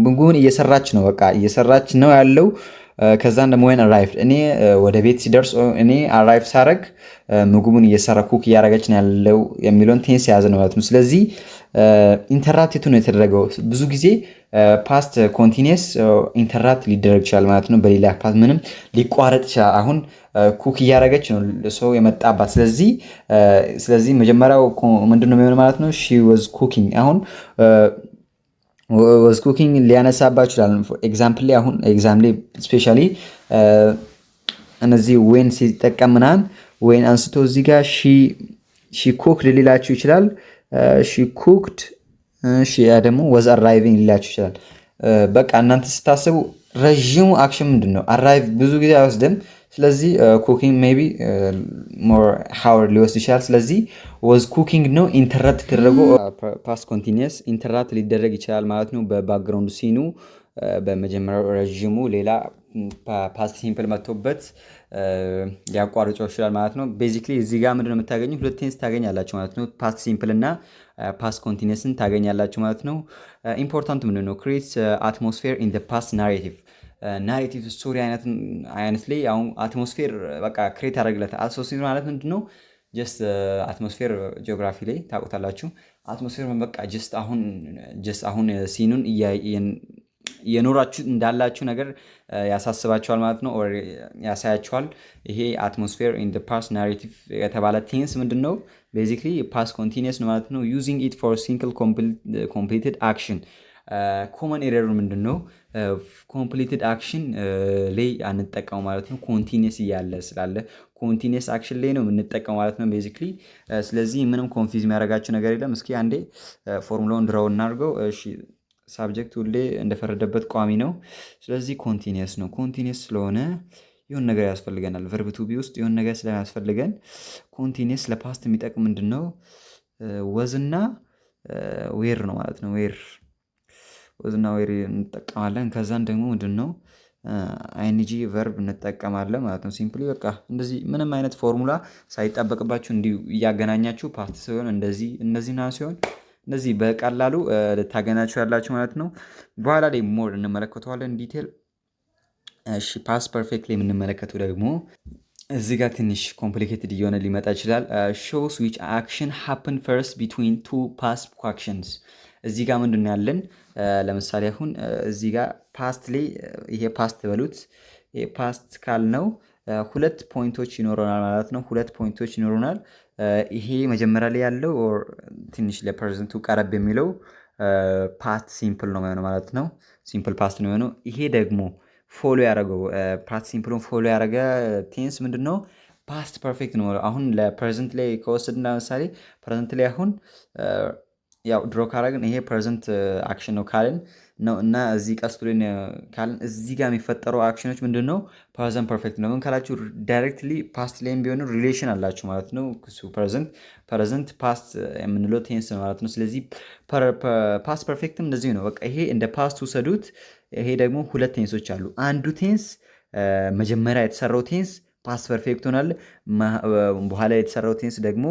ምግቡን እየሰራች ነው፣ በቃ እየሰራች ነው ያለው። ከዛን ደግሞ ወይን አራይቭድ እኔ ወደ ቤት ሲደርስ እኔ አራይቭ ሳረግ ምግቡን እየሰራ ኩክ እያረገች ነው ያለው የሚለውን ቴንስ የያዘ ነው ማለት ነው። ስለዚህ ኢንተራፕት ነው የተደረገው። ብዙ ጊዜ ፓስት ኮንቲኒየስ ኢንተራፕት ሊደረግ ይችላል ማለት ነው። በሌላ ፓስት ምንም ሊቋረጥ ይችላል። አሁን ኩክ እያረገች ነው ሰው የመጣባት። ስለዚህ መጀመሪያው ምንድነው የሚሆነው ማለት ነው? ሺ ዋዝ ኩኪንግ አሁን ዋዝ ኩኪንግ ሊያነሳባችሁ ይችላል። ኤግዛምፕል ላይ አሁን ኤግዛም ላይ ስፔሻሊ እነዚህ ዌን ሲጠቀም ምናምን ዌን አንስቶ እዚህ ጋር ሺ ኩክድ ሊላችሁ ይችላል። ሺ ኩክድ ደግሞ ዋዝ አራይቪንግ ሊላችሁ ይችላል። በቃ እናንተ ስታስቡ ረዥሙ አክሽን ምንድን ነው? አራይቭ ብዙ ጊዜ አይወስድም። ስለዚህ ኩኪንግ ሜይ ቢ ሞር ሃወር ሊወስድ ይችላል። ስለዚህ ዋዝ ኩኪንግ ነው ኢንተራፕት ተደረጎ ፓስት ኮንቲኒየስ ኢንተራፕት ሊደረግ ይችላል ማለት ነው። በባክግራውንድ ሲኑ በመጀመሪያው ረዥሙ ሌላ ፓስት ሲምፕል መጥቶበት ሊያቋርጠው ይችላል ማለት ነው። ቤዚክሊ እዚህ ጋር ምንድነው የምታገኙ? ሁለት ቴንስ ታገኛላችሁ ማለት ነው። ፓስት ሲምፕል እና ፓስት ኮንቲኒየስን ታገኛላችሁ ማለት ነው። ኢምፖርታንት ምንድነው? ክሬትስ አትሞስፌር ኢን ዘ ፓስት ናሬቲቭ ናሬቲቭ ስቶሪ አይነት ላይ አሁን አትሞስፌር በቃ ክሬት ያደርግለታል። አትሞስፌር ማለት ምንድነው? ጀስት አትሞስፌር ጂኦግራፊ ላይ ታውቁታላችሁ። አትሞስፌር በቃ ጀስት አሁን ሲኑን የኖራችሁ እንዳላችሁ ነገር ያሳስባችኋል ማለት ነው፣ ኦር ያሳያችኋል። ይሄ አትሞስፌር ኢን ዘ ፓስት ናሬቲቭ የተባለ ቴንስ ምንድነው? ቤዚክሊ ፓስት ኮንቲኒየስ ነው ማለት ነው። ዩዚንግ ኢት ፎር ሲንግል ኮምፕሊትድ አክሽን። ኮመን ኤረር ምንድነው? ኮምፕሊትድ አክሽን ላይ አንጠቀሙ ማለት ነው። ኮንቲኒየስ እያለ ስላለ ኮንቲኒየስ አክሽን ላይ ነው የምንጠቀሙ ማለት ነው ቤዚክሊ። ስለዚህ ምንም ኮንፊዝ የሚያደርጋችሁ ነገር የለም። እስኪ አንዴ ፎርሙላውን ድራው እናድርገው። እሺ ሳብጀክት ሁሌ እንደፈረደበት ቋሚ ነው። ስለዚህ ኮንቲኒየስ ነው። ኮንቲኒየስ ስለሆነ የሆነ ነገር ያስፈልገናል። ቨርብ ቱ ቢ ውስጥ የሆነ ነገር ስለሚያስፈልገን ኮንቲኒየስ ለፓስት የሚጠቅም ምንድነው? ወዝና ዌር ነው ማለት ነው። ወዝና ዌር እንጠቀማለን። ከዛን ደግሞ ምንድነው? አይንጂ ቨርብ እንጠቀማለን ማለት ነው። ሲምፕሊ በቃ እንደዚህ ምንም አይነት ፎርሙላ ሳይጠበቅባችሁ እንዲሁ እያገናኛችሁ ፓስት ሲሆን እንደዚህና ሲሆን እንደዚህ በቀላሉ ልታገናችሁ ያላችሁ ማለት ነው። በኋላ ላይ ሞር እንመለከተዋለን ዲቴል። እሺ ፓስት ፐርፌክት ላይ የምንመለከተው ደግሞ እዚህ ጋር ትንሽ ኮምፕሊኬትድ እየሆነ ሊመጣ ይችላል። ሾውስ ዊች አክሽን ሃፕን ፈርስት ቢትዊን ቱ ፓስት አክሽንስ። እዚህ ጋር ምንድን ነው ያለን? ለምሳሌ አሁን እዚህ ጋር ፓስት ላይ ይሄ ፓስት በሉት። ይሄ ፓስት ካልነው ሁለት ፖይንቶች ይኖረናል ማለት ነው። ሁለት ፖይንቶች ይኖሩናል። ይሄ መጀመሪያ ላይ ያለው ትንሽ ለፕሬዘንቱ ቀረብ የሚለው ፓስት ሲምፕል ነው የሚሆነው ማለት ነው። ሲምፕል ፓስት ነው የሚሆነው። ይሄ ደግሞ ፎሎ ያደረገው ፓስት ሲምፕሉን ፎሎ ያደረገ ቴንስ ምንድነው? ፓስት ፐርፌክት ነው። አሁን ለፕሬዘንት ላይ ከወሰድን ለምሳሌ ፕሬዘንት ላይ አሁን ያው ድሮ ካረግን ይሄ ፕሬዘንት አክሽን ነው ካልን ነው እና እዚህ ቀስ ብለን ካልን እዚህ ጋር የሚፈጠረው አክሽኖች ምንድን ነው? ፕሬዘንት ፐርፌክት ነው። ምን ካላችሁ ዳይሬክትሊ ፓስት ላይም ቢሆን ሪሌሽን አላችሁ ማለት ነው። ፕሬዘንት ፓስት የምንለው ቴንስ ነው ማለት ነው። ስለዚህ ፓስት ፐርፌክትም እንደዚህ ነው። በቃ ይሄ እንደ ፓስት ውሰዱት። ይሄ ደግሞ ሁለት ቴንሶች አሉ። አንዱ ቴንስ መጀመሪያ የተሰራው ቴንስ ፓስት ፐርፌክት ሆናል። በኋላ የተሰራው ቴንስ ደግሞ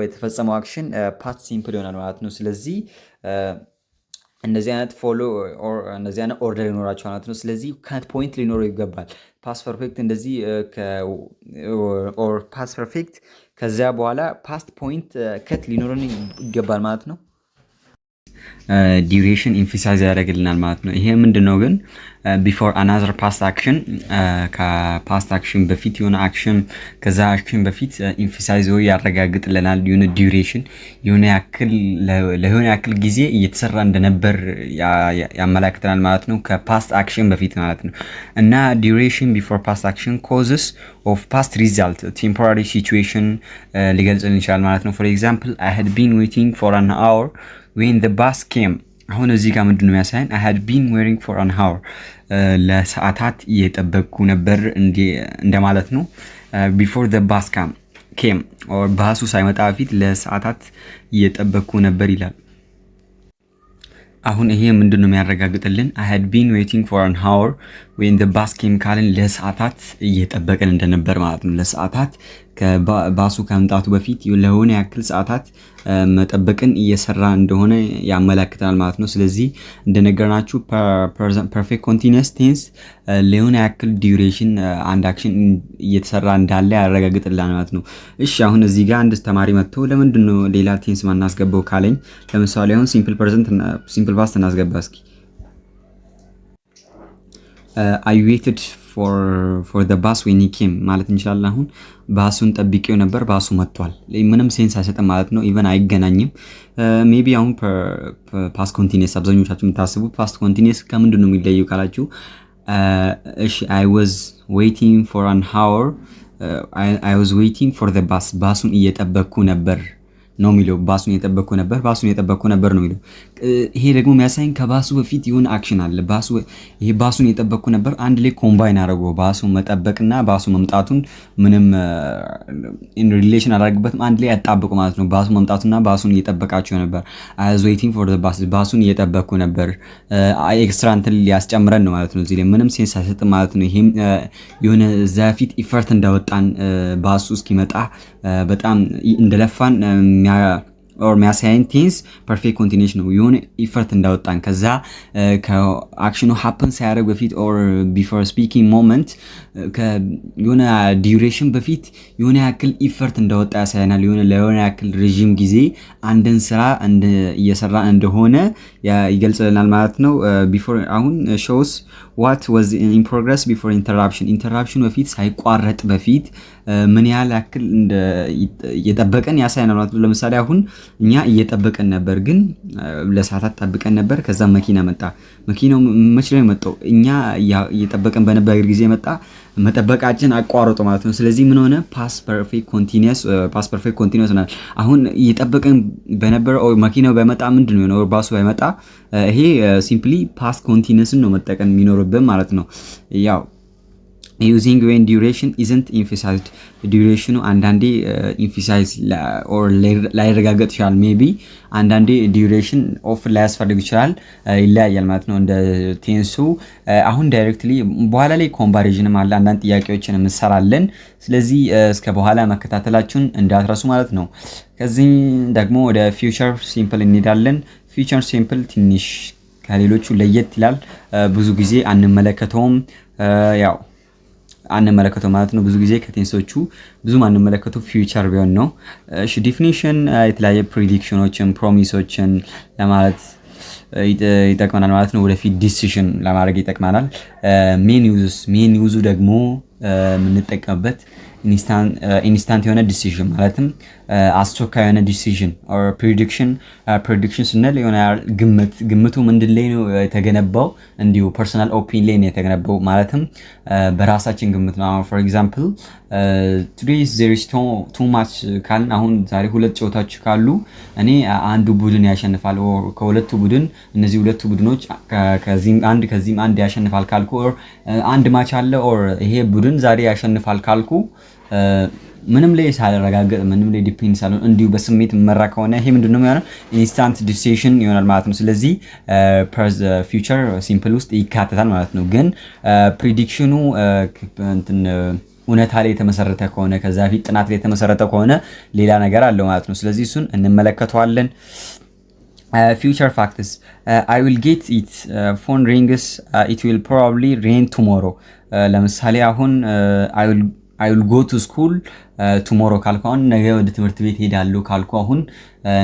የተፈጸመው አክሽን ፓስት ሲምፕል ይሆናል ማለት ነው። ስለዚህ እንደዚህ አይነት እንደዚህ አይነት ኦርደር ይኖራቸው ማለት ነው። ስለዚህ ከት ፖይንት ሊኖረው ይገባል። ፓስት ፐርፌክት እንደዚህ ፓስት ፐርፌክት ከዚያ በኋላ ፓስት ፖይንት ከት ሊኖረን ይገባል ማለት ነው። ዲዩሬሽን ኢንፊሳይዝ ያደርግልናል ማለት ነው። ይሄ ምንድን ነው ግን ቢፎር አናዘር ፓስት አክሽን ከፓስት አክሽን በፊት የሆነ አክሽን ከዛ አክሽን በፊት ኢንፊሳይዝ ያረጋግጥልናል። የሆነ ዲዩሬሽን ለሆነ ያክል ጊዜ እየተሰራ እንደነበር ያመላክተናል ማለት ነው። ከፓስት አክሽን በፊት ማለት ነው። እና ዲዩሬሽን ቢፎር ፓስት አክሽን ኮዝስ ኦፍ ፓስት ሪዛልት ቴምፖራሪ ሲቹዌሽን ሊገልጽልን ይችላል ማለት ነው። ፎር ኤግዛምፕል አይ ሃድ ቢን ዌቲንግ ፎር አን አወር when the bus came። አሁን እዚህ ጋር ምንድነው የሚያሳየን? I had been waiting for an hour ለሰዓታት እየጠበቅኩ ነበር እንደማለት ነው። before the bus came or ባሱ ሳይመጣ በፊት ለሰዓታት እየጠበቅኩ ነበር ይላል። አሁን ይሄ ምንድነው የሚያረጋግጥልን? I had been waiting for an hour when the bus came ካልን ለሰዓታት እየጠበቅን እንደነበር ማለት ነው። ለሰዓታት ከባሱ ከመምጣቱ በፊት ለሆነ ያክል ሰዓታት መጠበቅን እየሰራ እንደሆነ ያመለክታል ማለት ነው። ስለዚህ እንደነገርናችሁ ፐርፌክት ኮንቲኒየስ ቴንስ ለሆነ ያክል ዲዩሬሽን አንድ አክሽን እየተሰራ እንዳለ ያረጋግጥልናል ማለት ነው። እሺ አሁን እዚህ ጋር አንድ ተማሪ መጥቶ ለምንድን ነው ሌላ ቴንስ ማናስገባው ካለኝ፣ ለምሳሌ አሁን ሲምፕል ፓስት እናስገባ እስኪ። I waited for the bus when he came ማለት እንችላለን። አሁን ባሱን ጠብቄው ነበር፣ ባሱ መጥቷል። ምንም ሴንስ አይሰጥም ማለት ነው። ኢቨን አይገናኝም። ሜቢ አሁን ፓስት ኮንቲኒየስ አብዛኞቻችሁ የምታስቡት ፓስት ኮንቲኒየስ ከምንድን ነው የሚለየው ካላችሁ፣ እሺ I was waiting for an hour I was waiting for the bus ባሱን እየጠበቅኩ ነበር ነው የሚለው። ባሱን እየጠበቅኩ ነበር ነው የሚለው። ይሄ ደግሞ የሚያሳየን ከባሱ በፊት የሆነ አክሽን አለ። ይሄ ባሱን እየጠበቅኩ ነበር አንድ ላይ ኮምባይን አደረገው። ባሱን መጠበቅና ባሱ መምጣቱን ምንም ኢን ሪሌሽን አላደርግበትም፣ አንድ ላይ ያጣብቁ ማለት ነው። ባሱ መምጣቱና ባሱን እየጠበቃቸው ነበር። I was waiting for the bus ባሱን እየጠበቅኩ ነበር። ኤክስትራ እንትን ሊያስጨምረን ነው ማለት ነው። እዚህ ላይ ምንም ሴንስ አይሰጥም ማለት ነው። ይሄም የሆነ እዛ ፊት ኢፈርት እንዳወጣን ባሱ እስኪመጣ በጣም እንደለፋን የሚያሳየን ቴንስ ፐርፌክት ኮንቲኒየስ ነው። የሆነ ኢፈርት እንዳወጣን ከዛ ከአክሽኑ ሀፕን ሳያደርግ በፊት ኦር ቢፎር ስፒኪንግ ሞመንት የሆነ ዲዩሬሽን በፊት የሆነ ያክል ኢፈርት እንዳወጣ ያሳየናል። ለሆነ ያክል ረዥም ጊዜ አንድን ስራ እየሰራ እንደሆነ ይገልጽልናል ማለት ነው። አሁን ሾውስ ዋት ዋዝ ኢን ፕሮግረስ ቢፎር ኢንተራፕሽን በፊት ሳይቋረጥ በፊት ምን ያህል ያክል እየጠበቀን ያሳየናል ማለት ነው። ለምሳሌ አሁን እኛ እየጠበቀን ነበር፣ ግን ለሰዓታት ጠብቀን ነበር። ከዛ መኪና መጣ። መኪናው መቼ ነው የመጣው? እኛ እየጠበቀን በነበር ጊዜ መጣ። መጠበቃችን አቋርጦ ማለት ነው። ስለዚህ ምን ሆነ? ፓስት ፐርፌክት ኮንቲኒየስ ነው። አሁን እየጠበቀን በነበረው መኪናው ባይመጣ ምንድነው ነው ባሱ ባይመጣ፣ ይሄ ሲምፕሊ ፓስት ኮንቲኒየስን ነው መጠቀም የሚኖርብን ማለት ነው። ያው using when duration isn't emphasized ዱሬሽኑ አንዳንዴ ኢንፊሳይዝ ኦር ላይረጋገጥ ይችላል። ሜቢ አንዳንዴ ዱሬሽን ኦፍ ላያስፈልግ ይችላል፣ ይለያያል ማለት ነው እንደ ቴንሱ። አሁን ዳይሬክትሊ በኋላ ላይ ኮምፓሪዥንም አለ፣ አንዳንድ ጥያቄዎችን እንሰራለን። ስለዚህ እስከ በኋላ መከታተላችሁን እንዳትረሱ ማለት ነው። ከዚህ ደግሞ ወደ ፊውቸር ሲምፕል እንሄዳለን። ፊውቸር ሲምፕል ትንሽ ከሌሎቹ ለየት ይላል። ብዙ ጊዜ አንመለከተውም ያው አንመለከተው ማለት ነው። ብዙ ጊዜ ከቴንሶቹ ብዙም አንመለከተው ፊውቸር ቢሆን ነው። እሺ ዲፊኒሽን የተለያየ ፕሪዲክሽኖችን ፕሮሚሶችን ለማለት ይጠቅመናል ማለት ነው። ወደፊት ዲሲዥን ለማድረግ ይጠቅመናል። ሜን ዩዙ ደግሞ የምንጠቀምበት ኢንስታንት የሆነ ዲሲዥን ማለትም አስቸኳይ የሆነ ዲሲዥን ኦር ፕሪዲክሽን ስንል የሆነ ግምቱ ምንድን ላይ ነው የተገነባው? እንዲሁ ፐርሰናል ኦፒኒየን ላይ ነው የተገነባው። ማለትም በራሳችን ግምት ነው። አሁን ፎር ኤግዛምፕል ቱዴይ ዜር ኢዝ ቱ ማች ካልን አሁን ዛሬ ሁለት ጨዋታዎች ካሉ እኔ አንዱ ቡድን ያሸንፋል ኦር ከሁለቱ ቡድን እነዚህ ሁለቱ ቡድኖች ከዚህም አንድ ያሸንፋል ካልኩ ኦር አንድ ማች አለ ኦር ይሄ ቡድን ዛሬ ያሸንፋል ካልኩ ምንም ላይ ሳላረጋግጥ ምንም ላይ ዲፔንድ ሳልሆን እንዲሁ በስሜት መራ ከሆነ ይሄ ምንድነው የሚሆነው? ኢንስታንት ዲሲዥን ይሆናል ማለት ነው። ስለዚህ ፊውቸር ሲምፕል ውስጥ ይካተታል ማለት ነው። ግን ፕሪዲክሽኑ እውነታ ላይ የተመሰረተ ከሆነ ከዛ ፊት ጥናት ላይ የተመሰረተ ከሆነ ሌላ ነገር አለው ማለት ነው። ስለዚህ እሱን እንመለከተዋለን። future facts I will get it phone rings it will probably rain tomorrow ለምሳሌ አሁን I will go to school tomorrow ካልኩ አሁን ነገ ወደ ትምህርት ቤት ሄዳለሁ ካልኩ አሁን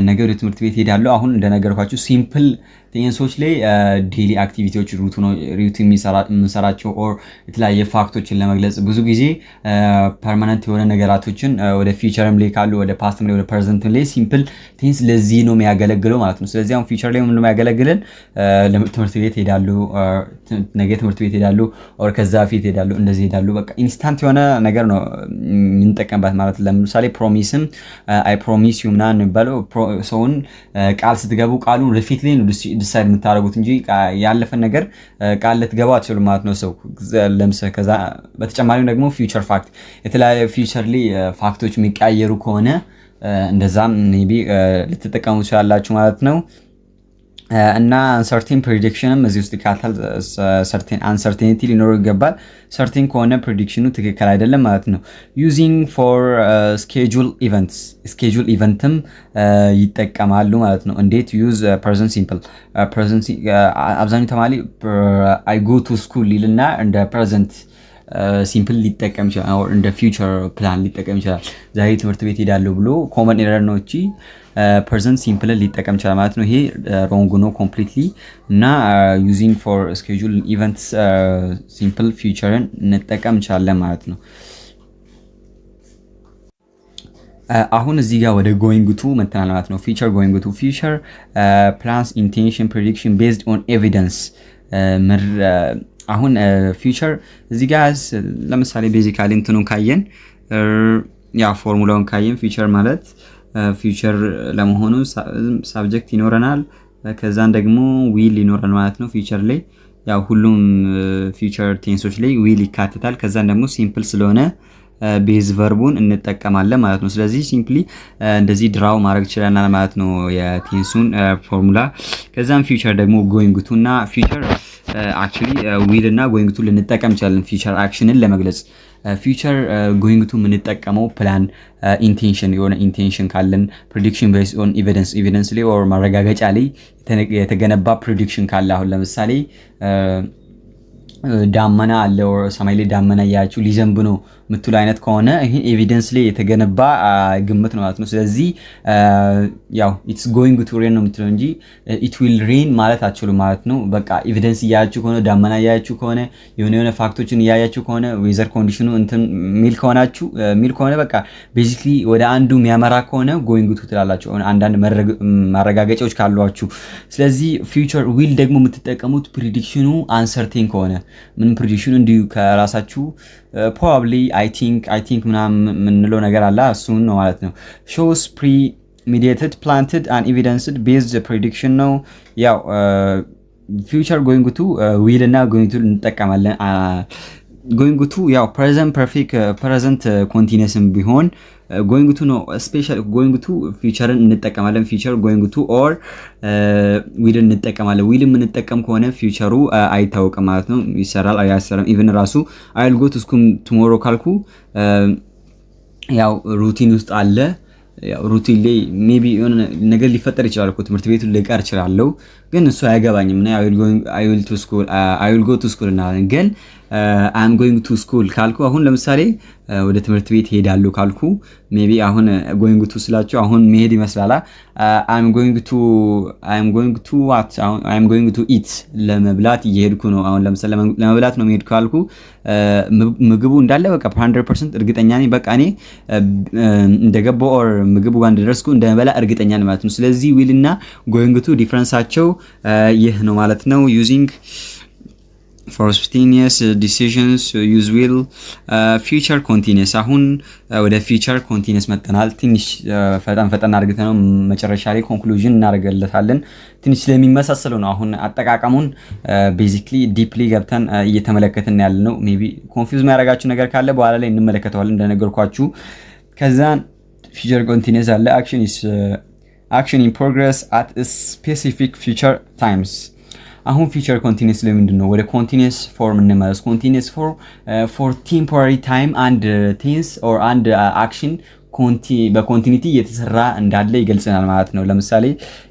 ነገ ወደ ትምህርት ቤት ሄዳለሁ አሁን እንደነገርኳችሁ ሲምፕል ቴንሶች ላይ ዴሊ አክቲቪቲዎች ሩቲን የምንሰራቸው ኦር የተለያየ ፋክቶችን ለመግለጽ ብዙ ጊዜ ፐርማነንት የሆነ ነገራቶችን ወደ ፊውቸርም ላይ ካሉ ወደ ፓስትም ላይ ወደ ፕሬዘንትም ላይ ሲምፕል ቴንስ ለዚህ ነው የሚያገለግለው ማለት ነው። ስለዚህ አሁን ፊውቸር ላይ ምን ነው የሚያገለግለን? ትምህርት ቤት ሄዳለሁ፣ ነገ ትምህርት ቤት ሄዳለሁ ኦር ከዛ ፊት ሄዳለሁ፣ እንደዚህ ሄዳለሁ። በቃ ኢንስታንት የሆነ ነገር ነው የምንጠቀምበት ማለት ነው። ለምሳሌ ፕሮሚስም አይ ፕሮሚስ ዩ ምናምን የሚባለው ሰውን ቃል ስትገቡ ቃሉን ሪፊት ላይ ነው ዲሳይድ የምታደርጉት እንጂ ያለፈን ነገር ቃል ልትገቡ አትችሉም ማለት ነው። ሰው ለምሳሌ ከዛ በተጨማሪም ደግሞ ፊውቸር ፋክት የተለያየ ፊውቸር ላይ ፋክቶች የሚቀያየሩ ከሆነ እንደዛም ሜቢ ልትጠቀሙ ትችላላችሁ ማለት ነው። እና ሰርቴን ፕሬዲክሽንም እዚህ ውስጥ ይካተታል። ሰርቴን አንሰርቴኒቲ ሊኖረው ይገባል። ሰርቴን ከሆነ ፕሬዲክሽኑ ትክክል አይደለም ማለት ነው። ዩዚንግ ፎር ስኬጁል ኢቨንትስ ስኬጁል ኢቨንትም ይጠቀማሉ ማለት ነው። እንዴት? ዩዝ ፕሬዘንት ሲምፕል አብዛኛው ተማሪ አይ ጎ ቱ ስኩል ይልና እንደ ፕሬዘንት ሲምፕል ሊጠቀም ይችላል። እንደ ፊውቸር ፕላን ሊጠቀም ይችላል። ዛሬ ትምህርት ቤት ሄዳለሁ ብሎ ኮመን ኤረር ነው እቺ ፕሬዘንት ሲምፕል ሊጠቀም ይችላል ማለት ነው። ይሄ ሮንግ ነው ኮምፕሊትሊ። እና ዩዚንግ ፎር ስኬጁል ኢቨንትስ ሲምፕል ፊውቸርን እንጠቀም እንችላለን ማለት ነው። አሁን እዚህ ጋር ወደ ጎይንግ ቱ መተናል ማለት ነው። ፊውቸር ጎይንግ ቱ ፊውቸር ፕላንስ ኢንቴንሽን ፕሬዲክሽን ቤዝድ ኦን ኤቪደንስ አሁን ፊውቸር እዚህ ጋር ለምሳሌ ቤዚካሊ እንትኑን ካየን ያ ፎርሙላውን ካየን ፊውቸር ማለት ፊውቸር ለመሆኑ ሳብጀክት ይኖረናል፣ ከዛን ደግሞ ዊል ይኖረናል ማለት ነው። ፊውቸር ላይ ያው ሁሉም ፊውቸር ቴንሶች ላይ ዊል ይካተታል። ከዛን ደግሞ ሲምፕል ስለሆነ ቤዝ ቨርቡን እንጠቀማለን ማለት ነው። ስለዚህ ሲምፕሊ እንደዚህ ድራው ማድረግ ይችላል ማለት ነው የቴንሱን ፎርሙላ። ከዛም ፊውቸር ደግሞ ጎይንግ ቱ እና ፊውቸር አክቹሊ ዊል እና ጎይንግ ቱ ልንጠቀም እንችላለን ፊውቸር አክሽንን ለመግለጽ። ፊውቸር ጎይንግ ቱ የምንጠቀመው ፕላን ኢንቴንሽን የሆነ ኢንቴንሽን ካለን ፕሬዲክሽን ቤዝድ ኦን ኤቪደንስ ላይ ኦር ማረጋገጫ ላይ የተገነባ ፕሬዲክሽን ካለ አሁን ለምሳሌ ዳመና አለ ኦር ሰማይ ላይ ዳመና ያያችሁ ሊዘንብ ነው ምትሉ አይነት ከሆነ ይሄ ኤቪደንስ ላይ የተገነባ ግምት ነው ማለት ነው። ስለዚህ ያው ኢትስ ጎይንግ ቱ ሬን ነው ምትለው እንጂ ኢት ዊል ሬን ማለት አትችሉም ማለት ነው። በቃ ኤቪደንስ ያያችሁ ከሆነ ዳመና ያያችሁ ከሆነ የሆነ ፋክቶችን ያያችሁ ከሆነ ዌዘር ኮንዲሽኑ እንትን ሚል ከሆነ በቃ ቤዚክሊ ወደ አንዱ የሚያመራ ከሆነ ጎይንግ ቱ ትላላችሁ አንዳንድ ማረጋገጫዎች ካሏችሁ። ስለዚህ ፊውቸር ዊል ደግሞ የምትጠቀሙት ፕሪዲክሽኑ አንሰርቴን ከሆነ ምን ፕሪዲክሽኑ እንዲሁ ከራሳችሁ probably I think ምናምን የምንለው ነገር አለ እሱን ነው ማለት ነው። shows premeditated planted and evidenced based prediction ነው። ያው future going to will እና going to እንጠቀማለን። going to ያው present perfect present continuous ቢሆን going to ነው ስፔሻል going to ፊውቸርን እንጠቀማለን። ፊውቸር going to or will እንጠቀማለን። will የምንጠቀም ከሆነ ፊውቸሩ አይታወቅም ማለት ነው። ይሰራል አይሰራም። ኢቭን ራሱ I will go to school tomorrow ካልኩ ያው ሩቲን ውስጥ አለ። ያው ሩቲን ላይ ሜቢ የሆነ ነገር ሊፈጠር ይችላል እኮ ትምህርት ቤቱ ልቀር እችላለሁ፣ ግን እሱ አያገባኝም እና I will go to school እና ግን አም ጎይንግ ቱ ስኩል ካልኩ አሁን ለምሳሌ ወደ ትምህርት ቤት ሄዳለሁ ካልኩ ሜቢ አሁን ጎይንግ ቱ ስላችሁ አሁን መሄድ ይመስላል። አም ጎይንግ ቱ ኢት ለመብላት እየሄድኩ ነው። አሁን ለምሳሌ ለመብላት ነው መሄድ ካልኩ ምግቡ እንዳለ በቃ 100% እርግጠኛ ነኝ። በቃ እኔ እንደገባው ኦር ምግቡ ጋር እንደደረስኩ እንደመበላ እርግጠኛ ነኝ ማለት ነው። ስለዚህ ዊል እና ጎይንግ ቱ ዲፈረንሳቸው ይህ ነው ማለት ነው። ዩዚንግ for spontaneous decisions use will future continuous አሁን ወደ future continuous መጥተናል። ትንሽ ፈጠን አድርገን ነው መጨረሻ ላይ ኮንክሉዥን እናደርገለታለን። ትንሽ ስለሚመሳሰለው ነው አሁን አጠቃቀሙን ቤዚክሊ ዲፕሊ ገብተን እየተመለከትን ያለ ነው። ሜቢ ኮንፊውዝ የሚያደርጋችሁ ነገር ካለ በኋላ ላይ እንመለከተዋለን እንደነገርኳችሁ። ከዛ future continuous አለ action in progress at a specific future times። አሁን ፊቸር ኮንቲኒየስ ለምንድን ነው ወደ ኮንቲኒየስ ፎርም እንመለስ። ኮንቲኒየስ ፎርም ፎር ቴምፖራሪ ታይም አንድ ቴንስ ኦር አንድ አክሽን በኮንቲኒቲ እየተሰራ እንዳለ ይገልጽናል ማለት ነው። ለምሳሌ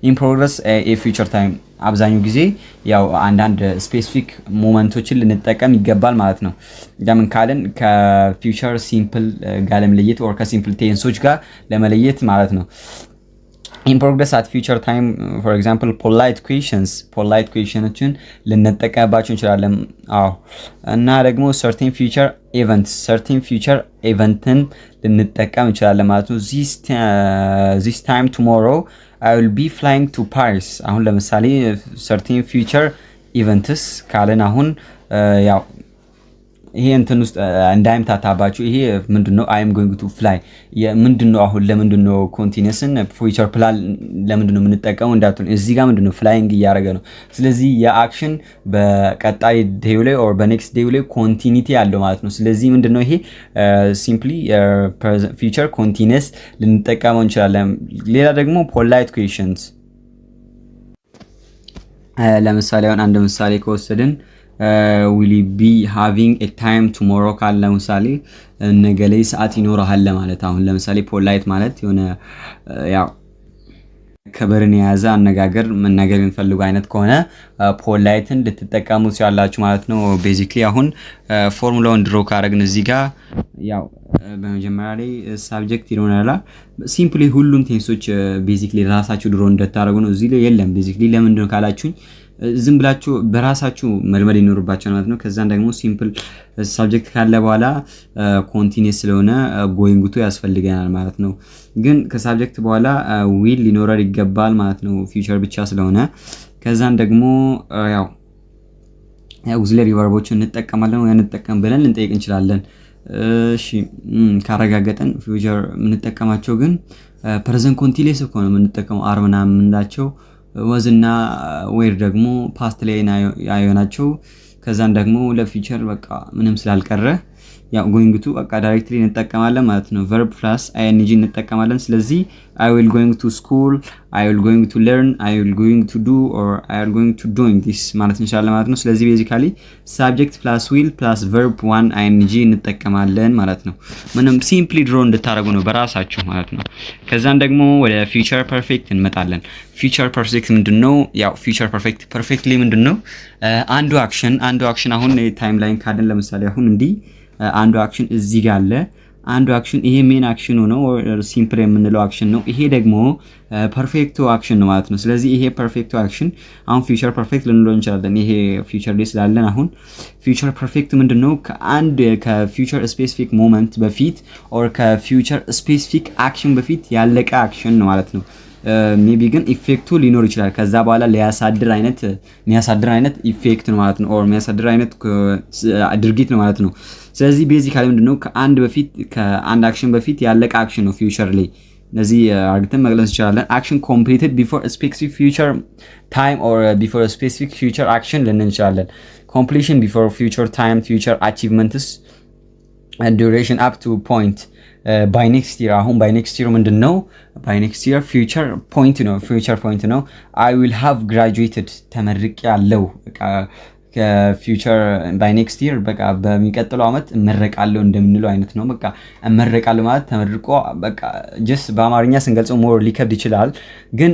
ኢን ፕሮግረስ ፊቸር ታይም አብዛኛው ጊዜ ያው አንዳንድ ስፔሲፊክ ሞመንቶችን ልንጠቀም ይገባል ማለት ነው። ለምን ካልን ከፊቸር ሲምፕል ጋር ለመለየት ኦር ከሲምፕል ቴንሶች ጋር ለመለየት ማለት ነው። in progress at future time for example polite questionችን ልንጠቀምባቸው እንችላለን። እና ደግሞ certain future eventን ልንጠቀም እንችላለን ማለት ነው። this time tomorrow I will be flying to Paris። አሁን ለምሳሌ certain future events ካልን አሁን ያው ይሄ እንትን ውስጥ እንዳይምታታባችሁ ይሄ ምንድነው I am going to fly ምንድነው አሁን ለምንድነው ኮንቲኒየስን ፊቸር ፕላን ለምንድነው የምንጠቀመው እንዳትሉ እዚህ ጋር ምንድነው ፍላይንግ እያደረገ ነው። ስለዚህ የአክሽን በቀጣይ ዴይ ላይ ኦር በኔክስት ዴይ ላይ ኮንቲኒቲ ያለው ማለት ነው። ስለዚህ ምንድነው ይሄ ሲምፕሊ ፊቸር ኮንቲኒየስ ልንጠቀመው እንችላለን። ሌላ ደግሞ ፖላይት ኩዌስችንስ ለምሳሌ አሁን አንድ ምሳሌ ከወሰድን will you be having a time tomorrow ካለ ለምሳሌ ነገ ላይ ሰዓት ይኖርሃል ለማለት። አሁን ለምሳሌ ፖላይት ማለት የሆነ ያው ከበርን የያዘ አነጋገር መናገር የሚፈልጉ አይነት ከሆነ ፖላይትን ልትጠቀሙ ትችላላችሁ ማለት ነው። ቤዚክሊ አሁን ፎርሙላውን ድሮ ካረግን እዚህ ጋር ያው በመጀመሪያ ላይ ሳብጀክት ይሆናል። ሲምፕሊ ሁሉም ቴንሶች ቤዚክሊ ራሳችሁ ድሮ እንደታረጉ ነው። እዚህ ላይ የለም። ቤዚክሊ ለምን ነው ካላችሁኝ ዝም ብላችሁ በራሳችሁ መልመድ ይኖርባችሁ ማለት ነው። ከዛን ደግሞ ሲምፕል ሳብጀክት ካለ በኋላ ኮንቲኒየስ ስለሆነ ጎይንግ ቱ ያስፈልገናል ማለት ነው። ግን ከሳብጀክት በኋላ ዊል ሊኖረር ይገባል ማለት ነው ፊቸር ብቻ ስለሆነ። ከዛን ደግሞ ያው አውግዚሊየሪ ቨርቦችን እንጠቀማለን ወይ አንጠቀም ብለን ልንጠይቅ እንችላለን። እሺ ካረጋገጠን ፊቸር የምንጠቀማቸው ግን ፕሬዘንት ኮንቲኒየስ እኮ ነው የምንጠቀመው አር ምናምን የምንላቸው ወዝና ዌር ደግሞ ፓስት ላይ ያዩናቸው። ከዛን ደግሞ ለፊቸር በቃ ምንም ስላልቀረ ያው ጎይንግ ቱ በቃ ዳይሬክትሊ እንጠቀማለን ማለት ነው። ቨርብ ፕላስ አይኤንጂ እንጠቀማለን። ስለዚህ I will going to school, I will going to learn, I will going to do or I will going to doing this ማለት እንችላለን ማለት ነው። ስለዚህ ቤዚካሊ subject plus will plus verb one ing እንጠቀማለን ማለት ነው። ምንም ሲምፕሊ ድሮ እንድታረጉ ነው በራሳችሁ ማለት ነው። ከዛን ደግሞ ወደ future perfect እንመጣለን። future perfect ምንድነው? ያው future perfect perfectly ምንድነው? አንዱ አክሽን አሁን ታይም ላይን ካደን ለምሳሌ አሁን እንዲ አንዱ አክሽን እዚህ ጋር አለ። አንዱ አክሽን ይሄ ሜን አክሽኑ ነው ኦር ሲምፕል የምንለው አክሽን ነው። ይሄ ደግሞ ፐርፌክቶ አክሽን ነው ማለት ነው። ስለዚህ ይሄ ፐርፌክቶ አክሽን አሁን ፊቸር ፐርፌክት ልንለው እንችላለን። ይሄ ፊቸር ላይ ስላለን አሁን ፊቸር ፐርፌክት ምንድነው? ከፊቸር ስፔሲፊክ ሞመንት በፊት ኦር ከፊቸር ስፔሲፊክ አክሽን በፊት ያለቀ አክሽን ነው ማለት ነው። ሜቢ ግን ኢፌክቱ ሊኖር ይችላል ከዛ በኋላ የሚያሳድር አይነት ኢፌክት ነው ማለት ነው። ኦር የሚያሳድር አይነት ድርጊት ነው ማለት ነው። ስለዚህ ቤዚካሊ ምንድነው ከአንድ አክሽን በፊት ያለቀ አክሽን ነው ፊቸር ላይ። እነዚህ አርግተን መግለጽ እንችላለን። አክሽን ኮምፕሊትድ ቢፎር ስፔሲፊክ ፊቸር ታይም ኦር ቢፎር ስፔሲፊክ ፊቸር አክሽን ልንል እንችላለን። ኮምፕሊሽን ቢፎር ፊቸር ታይም ፊቸር አቺቭመንትስ ዱሬሽን አፕ ቱ ፖይንት ባይ ኔክስት ይር። አሁን ባይ ኔክስት ይር ምንድነው? ባይ ኔክስት ይር ፊቸር ፖይንት ነው። አይ ዊል ሃቭ ግራጁዌትድ ተመርቄ ያለው ከፊውቸር ባይ ኔክስት ይር በቃ በሚቀጥለው ዓመት እመረቃለሁ እንደምንለው አይነት ነው። በቃ እመረቃለሁ ማለት ተመርቆ በቃ ጀስት በአማርኛ ስንገልጸው ሞር ሊከብድ ይችላል፣ ግን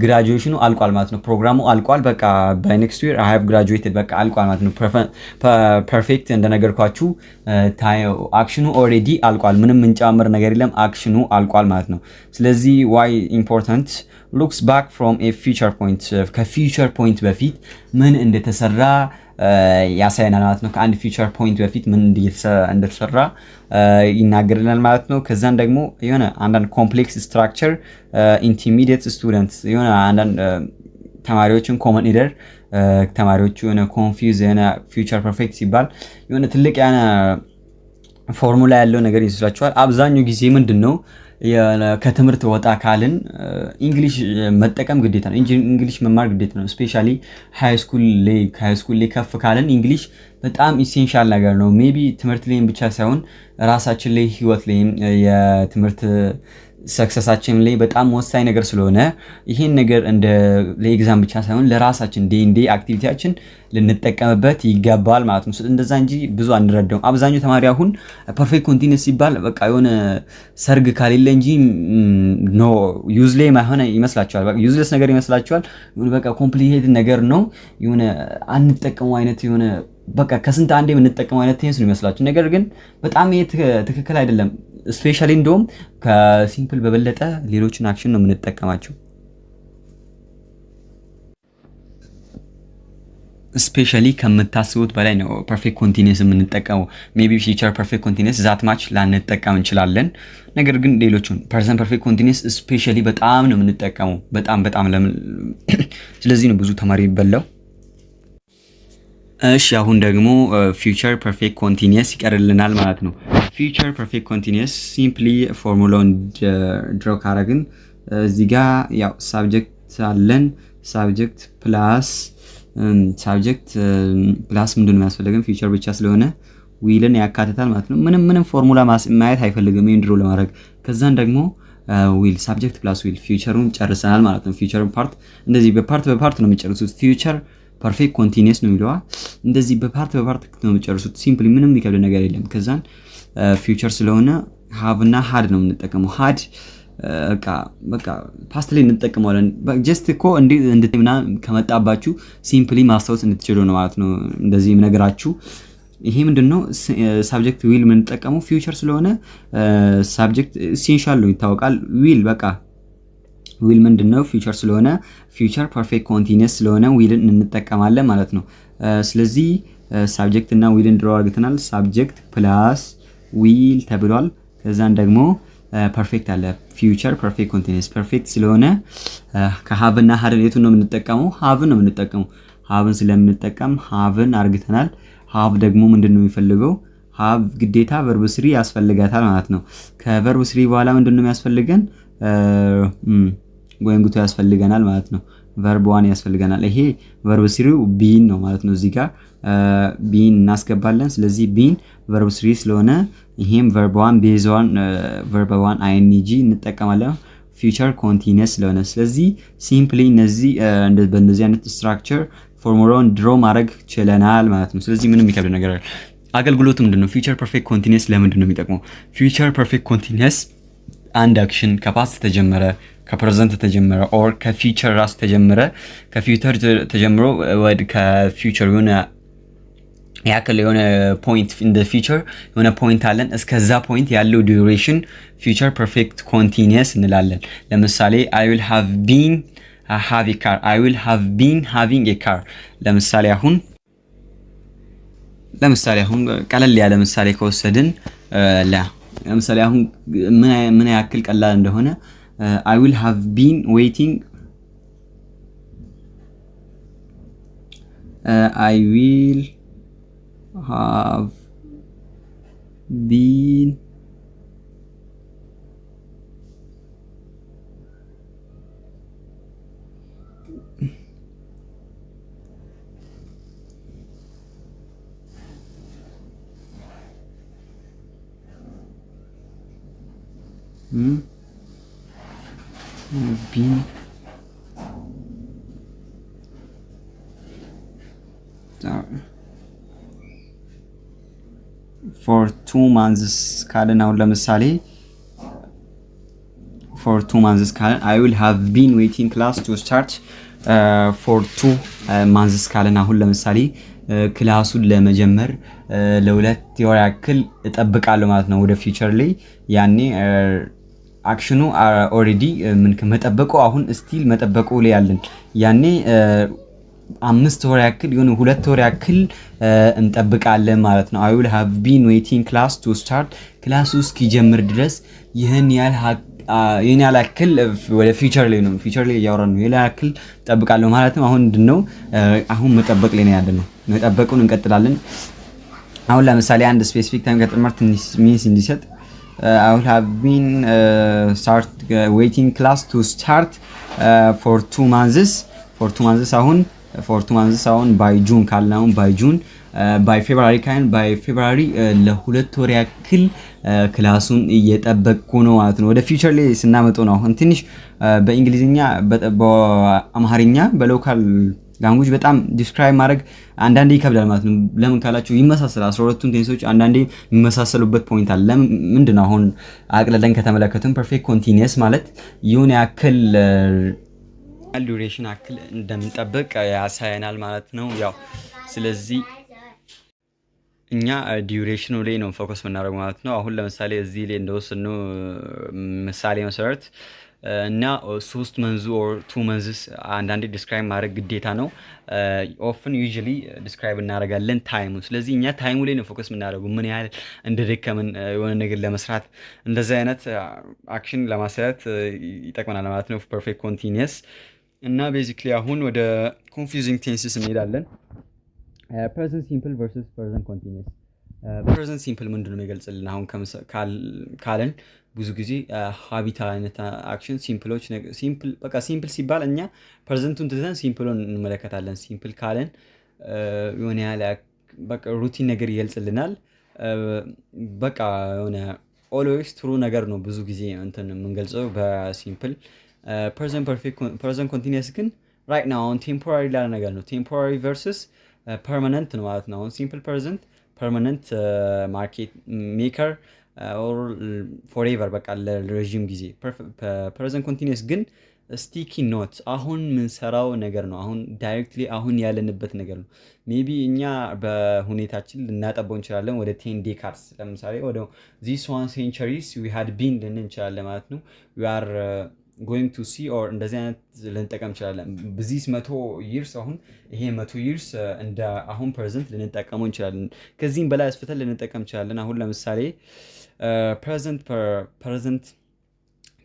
ግራጁዌሽኑ አልቋል ማለት ነው። ፕሮግራሙ አልቋል። በቃ ባይ ኔክስት ይር አይ ሃቭ ግራጁዌትድ በቃ አልቋል ማለት ነው። ፐርፌክት እንደነገርኳችሁ አክሽኑ ኦልሬዲ አልቋል። ምንም እንጨምር ነገር የለም። አክሽኑ አልቋል ማለት ነው። ስለዚህ ዋይ ኢምፖርታንት ሉክስ ባክ ፍሮም ኤ ፊውቸር ፖይንት ከፊውቸር ፖይንት በፊት ምን እንደተሰራ ያሳየናል ማለት ነው። ከአንድ ፊውቸር ፖይንት በፊት ምን እንደተሰራ ይናገርልናል ማለት ነው። ከዛን ደግሞ የሆነ አንዳንድ ኮምፕሌክስ ስትራክቸር ኢንተርሚዲየት ስቱደንትስ የሆነ አንዳንድ ተማሪዎችን ኮመን ኢደር ተማሪዎቹ የሆነ ኮንፊውዝ የሆነ ፊውቸር ፐርፌክት ሲባል የሆነ ትልቅ ያነ ፎርሙላ ያለው ነገር ይመስላችኋል። አብዛኛው ጊዜ ምንድን ነው ከትምህርት ወጣ ካልን እንግሊሽ መጠቀም ግዴታ ነው። እንግሊሽ መማር ግዴታ ነው። ስፔሻሊ ሃይስኩል ላይ ከፍ ካልን እንግሊሽ በጣም ኢሴንሻል ነገር ነው። ሜቢ ትምህርት ላይም ብቻ ሳይሆን ራሳችን ላይ ህይወት ላይም የትምህርት ሰክሰሳችን ላይ በጣም ወሳኝ ነገር ስለሆነ ይሄን ነገር እንደ ለኤግዛም ብቻ ሳይሆን ለራሳችን ዴይ ኢን ዴይ አክቲቪቲያችን ልንጠቀምበት ይገባል ማለት ነው። እንደዛ እንጂ ብዙ አንረዳውም። አብዛኛው ተማሪ አሁን ፐርፌክት ኮንቲኒየስ ሲባል በቃ የሆነ ሰርግ ካሌለ እንጂ ኖ ዩዝሌስ ማይሆን ይመስላችኋል። በቃ ዩዝሌስ ነገር ይመስላችኋል። በቃ ኮምፕሊኬትድ ነገር ነው። የሆነ አንጠቀመው አይነት የሆነ በቃ ከስንት አንዴ የምንጠቀመው አይነት ቴንስ ነው ይመስላችሁ። ነገር ግን በጣም ይሄ ትክክል አይደለም። ስፔሻሊ እንደውም ከሲምፕል በበለጠ ሌሎችን አክሽን ነው የምንጠቀማቸው። ስፔሻሊ ከምታስቡት በላይ ነው ፐርፌክት ኮንቲኒየስ የምንጠቀመው። ሜቢ ፊውቸር ፐርፌክት ኮንቲኒየስ ዛት ማች ላንጠቀም እንችላለን። ነገር ግን ሌሎቹን ፕሬዘንት ፐርፌክት ኮንቲኒየስ ስፔሻሊ በጣም ነው የምንጠቀመው። በጣም ለምን ስለዚህ ነው ብዙ ተማሪ ይበላው። እሺ አሁን ደግሞ ፊውቸር ፐርፌክት ኮንቲኒየስ ይቀርልናል ማለት ነው። ፊውቸር ፐርፌክት ኮንቲኒየስ ሲምፕሊ ፎርሙላውን ድሮ ካረግን እዚህ ጋር ያው ሳብጀክት አለን። ሳብጀክት ፕላስ ምንድን ነው የሚያስፈልገን? ፊውቸር ብቻ ስለሆነ ዊልን ያካትታል ማለት ነው። ምንም ፎርሙላ ማየት አይፈልግም ይሄን ድሮ ለማድረግ። ከዛን ደግሞ ዊል ሳብጀክት ፕላስ ዊል ፊውቸሩን ጨርሰናል ማለት ነው። ፊውቸሩን ፓርት እንደዚህ በፓርት ነው የሚጨርሱት። ፊውቸር ፐርፌክት ኮንቲኒየስ ነው የሚለዋ እንደዚህ በፓርት ነው የሚጨርሱት። ሲምፕሊ ምንም የሚከብድ ነገር የለም። ከዛን ፊውቸር ስለሆነ ሃቭ እና ሃድ ነው የምንጠቀመው። ሃድ በቃ ፓስት ላይ እንጠቀመዋለን። ጀስት እኮ እንድትምና ከመጣባችሁ ሲምፕሊ ማስታወስ እንድትችሉ ነው ማለት ነው እንደዚህ የምነግራችሁ። ይሄ ምንድነው ሳብጀክት ዊል የምንጠቀመው ፊውቸር ስለሆነ ሳብጀክት ኢሴንሻል ነው ይታወቃል። ዊል ምንድነው? ፊውቸር ስለሆነ ፊውቸር ፐርፌክት ኮንቲኒየስ ስለሆነ ዊልን እንጠቀማለን ማለት ነው። ስለዚህ ሳብጀክት እና ዊልን ድሮ አድርገናል። ሳብጀክት ፕላስ ዊል ተብሏል። ከዛን ደግሞ ፐርፌክት አለ። ፊውቸር ፐርፌክት ኮንቲኒየስ ፐርፌክት ስለሆነ ከሃቭ እና ሃድን የቱን ነው የምንጠቀመው? ሃቭን ነው የምንጠቀመው። ሃቭን ስለምንጠቀም ሃቭን አድርገናል። ሃቭ ደግሞ ምንድነው የሚፈልገው? ሃቭ ግዴታ ቨርብ ስሪ ያስፈልጋታል ማለት ነው። ከቨርብ ስሪ በኋላ ምንድነው የሚያስፈልገን? ጎይንግ ቱ ያስፈልገናል ማለት ነው። ቨርብ ዋን ያስፈልገናል። ይሄ ቨርብ ስሪው ቢን ነው ማለት ነው። እዚህ ጋር ቢን እናስገባለን። ስለዚህ ቢን ቨርብ ስሪ ስለሆነ ይሄም ቨርብ ዋን ቤዝ ዋን ቨርብ ዋን አይኤንጂ እንጠቀማለን ፊውቸር ኮንቲኒየስ ስለሆነ። ስለዚህ ሲምፕሊ እነዚህ በእነዚህ አይነት ስትራክቸር ፎርሙላውን ድሮ ማድረግ ችለናል ማለት ነው። ስለዚህ ምንም የሚከብድ ነገር አይደለም። አገልግሎቱ ምንድነው? ፊውቸር ፐርፌክት ኮንቲኒየስ ለምንድን ነው የሚጠቅመው? ፊውቸር ፐርፌክት ኮንቲኒየስ አንድ አክሽን ከፓስት ተጀመረ፣ ከፕሬዘንት ተጀመረ ኦር ከፊውቸር ራስ ተጀመረ፣ ከፊውቸር ተጀምሮ ወደ ከፊውቸር የሆነ ያክል የሆነ ፖይንት ኢን ዘ ፊውቸር የሆነ ፖይንት አለን። እስከዛ ፖይንት ያለው ዱሬሽን ፊውቸር ፐርፌክት ኮንቲኒየስ እንላለን። ለምሳሌ I will have been have a car I will have been having a car። ለምሳሌ አሁን ቀለል ያለ ምሳሌ ከወሰድን ለምሳሌ አሁን ምን ያክል ቀላል እንደሆነ I will have been waiting I will have been for 2 months ካልን አሁን ለምሳሌ for 2 months ካልን I will have been waiting class to start for 2 months ካልን አሁን ለምሳሌ ክላሱን ለመጀመር ለሁለት ወር ያክል እጠብቃለሁ ማለት ነው ወደ ፊውቸር ላይ ያኔ አክሽኑ ኦሬዲ ምን ከመጠበቁ አሁን ስቲል መጠበቁ ላይ ያለን ያኔ 5 ወር ያክል ይሁን 2 ወር ያክል እንጠብቃለን ማለት ነው I will have been waiting class to start ክላሱ እስኪጀምር ድረስ ይሄን ያክል ወደ ፊውቸር ላይ ነው ፊውቸር ላይ ያወራን ነው ያክል ጠብቃለሁ ማለት ነው አሁን ምንድነው አሁን መጠበቅ ላይ ነው ያለነው መጠበቁን እንቀጥላለን አሁን ለምሳሌ አንድ ስፔሲፊክ ታይም ከጥምርት ሚንስ እንዲሰጥ I will have been waiting class to start for 2 months አሁን by June ካልናው by June by February by February ለሁለት ወር ያክል ክላሱን እየጠበቅኩ ነው ማለት ነው ወደ ፊውቸር ላይ ስናመጣው ነው አሁን ትንሽ በእንግሊዝኛ በአማርኛ በሎካል ላንጉዌጅ በጣም ዲስክራይብ ማድረግ አንዳንዴ ይከብዳል ማለት ነው ለምን ካላችሁ ይመሳሰላል 12ቱን ቴንሶች አንዳንዴ የሚመሳሰሉበት ፖይንት አለ ምንድነው አሁን አቅለለን ከተመለከቱን ፐርፌክት ኮንቲኒየስ ማለት የሆነ ያክል ዱሬሽን ያክል እንደምንጠብቅ ያሳየናል ማለት ነው ያው ስለዚህ እኛ ዲዩሬሽኑ ላይ ነው ፎከስ የምናደርገው ማለት ነው አሁን ለምሳሌ እዚህ ላይ እንደወሰነው ምሳሌ መሰረት እና 3 መንዝ or 2 መንዝስ አንዳንዴ ዲስክራይብ ማድረግ ግዴታ ነው ኦፍን ዩዥሊ ዲስክራይብ እናደርጋለን ታይሙ ስለዚህ እኛ ታይሙ ላይ ነው ፎከስ የምናደርገው ምን ያህል እንደደከመን የሆነ ነገር ለመስራት እንደዚህ አይነት አክሽን ለማሳየት ይጠቅመናል ማለት ነው ፐርፌክት ኮንቲኒየስ እና ቤዚክሊ አሁን ወደ ኮንፊውዚንግ ቴንስስ እንሄዳለን present simple versus present continuous present simple ምንድነው የሚገልጽልን አሁን ካለን ብዙ ጊዜ ሃቢት አይነት አክሽን ሲምፕሎች ሲምፕል በቃ ሲምፕል ሲባል እኛ ፕሬዘንቱን ትተን ሲምፕሉን እንመለከታለን ሲምፕል ካለን የሆነ ያለ በቃ ሩቲን ነገር ይገልጽልናል በቃ የሆነ always true ነገር ነው ብዙ ጊዜ እንትን የምንገልጸው በሲምፕል present continuous ግን right now on temporary ላለ ነገር ነው temporary versus permanent ነው ማለት ነው simple present permanent market maker or forever በቃ ለረጅም ጊዜ present continuous ግን sticky note አሁን ምን ሰራው ነገር ነው አሁን ዳይሬክትሊ አሁን ያለንበት ነገር ነው ሜቢ እኛ በሁኔታችን ልናጠበው እንችላለን ወደ 10 decades ለምሳሌ ወደ this one centuries we had been እንችላለን ማለት ነው we are going to see or እንደዚህ አይነት ልንጠቀም እንችላለን በዚህ 100 years አሁን ይሄ 100 years እንደ አሁን present ልንጠቀመው እንችላለን ከዚህም በላይ አስፍተን ልንጠቀም እንችላለን አሁን ለምሳሌ present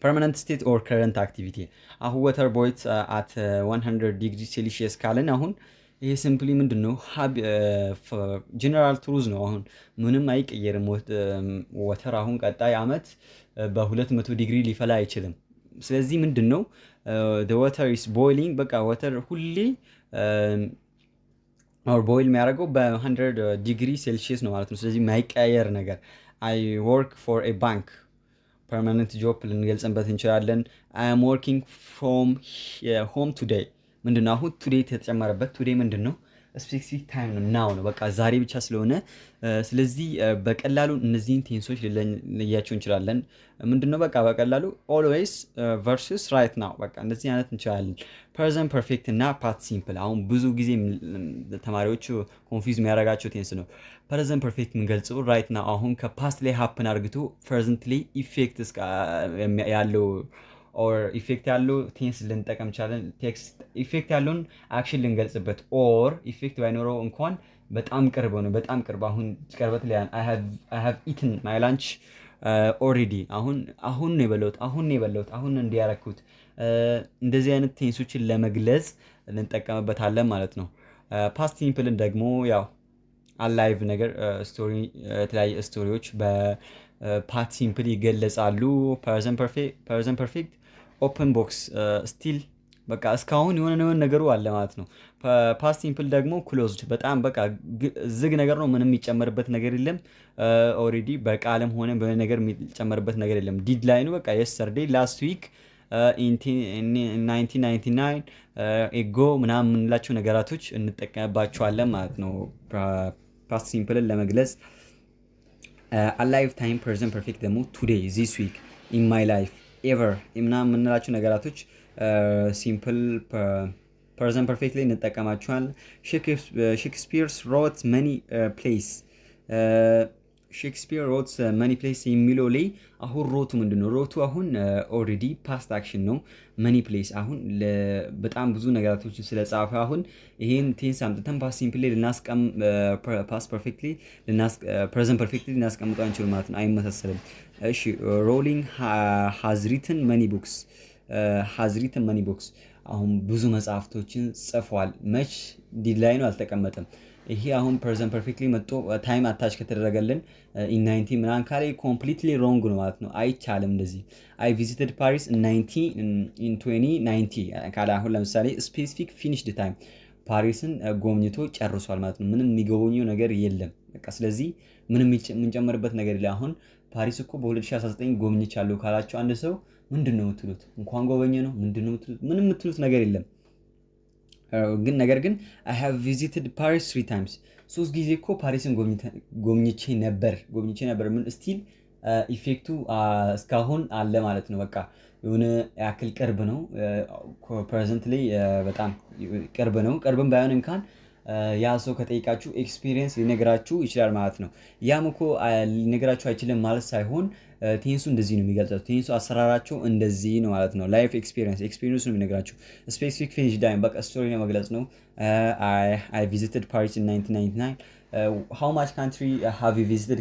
permanent state or current activity አሁን water boils at 100 degrees Celsius ካለን አሁን ይሄ ሲምፕሊ ምንድነው ጀነራል ትሩዝ ነው አሁን ምንም አይቀየርም water አሁን ቀጣይ አመት በ200 ዲግሪ ሊፈላ አይችልም ስለዚህ ምንድነው the water is boiling በቃ water ሁሌ or boil የሚያደርገው በ100 ዲግሪ ሴልሺየስ ነው ማለት ነው ስለዚህ ማይቀየር ነገር I work for a bank permanent job ልንገልጽበት እንችላለን I am working from home today ምንድነው አሁን today ተጨመረበት today ምንድነው ስፔሲፊክ ታይም ነው ነው በቃ ዛሬ ብቻ ስለሆነ ስለዚህ በቀላሉ እነዚህን ቴንሶች ልንለያቸው እንችላለን ምንድነው በቃ በቀላሉ always versus right now በቃ እንደዚህ አይነት እንችላለን present perfect እና past simple አሁን ብዙ ጊዜ ተማሪዎች ኮንፊውዝ የሚያደርጋቸው ቴንስ ነው present perfect የምንገልጸው right now አሁን ከፓስት ላይ happen አድርግቶ present ላይ ኢፌክት ያለው or effect ያለው ቴንስ ልንጠቀም ይችላለን ቴክስት ኢፌክት ያለውን አክሽን ልንገልጽበት or ኢፌክት ባይኖረው እንኳን በጣም ቅርብ ነው በጣም ቅርብ አሁን ቅርበት ላይ I have eaten my lunch already አሁን ነው የበላሁት አሁን እንዲያረኩት እንደዚህ አይነት ቴንሶችን ለመግለጽ ልንጠቀምበታለን ማለት ነው ፓስት ሲምፕልን ደግሞ ያው አላይቭ ነገር ስቶሪ የተለያየ ስቶሪዎች በፓስት ሲምፕል ይገለጻሉ present perfect open box still በቃ እስካሁን የሆነ ነገሩ አለ ማለት ነው ፓስት ሲምፕል ደግሞ closed በጣም በቃ ዝግ ነገር ነው ምንም የሚጨመርበት ነገር የለም ኦሬዲ በቃልም ሆነ በነገር የሚጨመርበት ነገር የለም ዲድላይኑ በቃ yesterday last week in 1999 ኤጎ ምናምን የምንላቸው ነገራቶች እንጠቀምባቸዋለን ማለት ነው ፓስት ሲምፕልን ለመግለጽ አላይቭ ታይም ፕሬዘንት ፐርፌክት ደግሞ ቱዴይ ዚስ ዊክ ኢን ማይ ላይፍ ኤቨር ምናምን የምንላቸው ነገራቶች ሲምፕል ፕሬዘንት ፐርፌክት ላይ እንጠቀማቸዋል። ሼክስፒርስ ሮት መኒ ፕሌስ ሼክስፒር ሮት መኒ ፕሌስ የሚለው ላይ አሁን ሮቱ ምንድን ነው? ሮቱ አሁን ኦልሬዲ ፓስት አክሽን ነው። መኒ ፕሌስ አሁን በጣም ብዙ ነገራቶችን ስለጻፈ አሁን ይሄን ቴንስ አምጥተን ፓስት ሲምፕል ላይ ፓስት ፐርፌክትሊ ፕሬዘንት ፐርፌክትሊ ልናስቀምጠው አንችልም ማለት ነው። አይመሳሰልም። እሺ ሮሊንግ ሃዝ ሪትን መኒ ቡክስ ሃዝ ሪትን መኒ ቡክስ አሁን ብዙ መጽሐፍቶችን ጽፏል። መች ዲድላይኑ አልተቀመጠም። ይሄ አሁን ፕሬዘንት ፐርፌክትሊ መጥቶ ታይም አታች ከተደረገልን ኢን 90 ምናምን ካለ ኮምፕሊትሊ ሮንግ ነው ማለት ነው። አይቻልም እንደዚህ። አይ ቪዚትድ ፓሪስ ኢን 2090 ካለ አሁን ለምሳሌ ስፔሲፊክ ፊኒሽድ ታይም ፓሪስን ጎብኝቶ ጨርሷል ማለት ነው። ምንም የሚጎበኘው ነገር የለም በቃ። ስለዚህ ምንም የምንጨምርበት ነገር የለም። አሁን ፓሪስ እኮ በ2019 ጎብኝቻለሁ ካላቸው አንድ ሰው ምንድን ነው የምትሉት? እንኳን ጎበኘ ነው ምንድን ነው የምትሉት? ምንም የምትሉት ነገር የለም። ነገር ግን አይ ሃቭ ቪዚትድ ፓሪስ 3 ታይምስ 3 ጊዜ እኮ ፓሪስን ጎብኝቼ ነበር ምን ስቲል ኢፌክቱ እስካሁን አለ ማለት ነው። በቃ የሆነ ያክል ቅርብ ነው። ፕሬዘንት ላይ በጣም ቅርብ ነው። ቅርብም ባይሆን እንኳን ያ ሰው ከጠይቃችሁ ኤክስፒሪየንስ ሊነግራችሁ ይችላል ማለት ነው። ያም እኮ ሊነግራችሁ አይችልም ማለት ሳይሆን ቴንሱ እንደዚህ ነው የሚገልጸው። ቴንሱ አሰራራቸው እንደዚህ ነው ማለት ነው። ላይፍ ኤክስፒሪየንስ ነው የሚነግራችሁ። ስፔሲፊክ ፊኒሽ ዳይም በቃ ስቶሪ ነው መግለጽ ነው። አይ ቪዚትድ ፓሪስ ኢን 1999 ሃው ማች ካንትሪ ሃቭ ዩ ቪዚትድ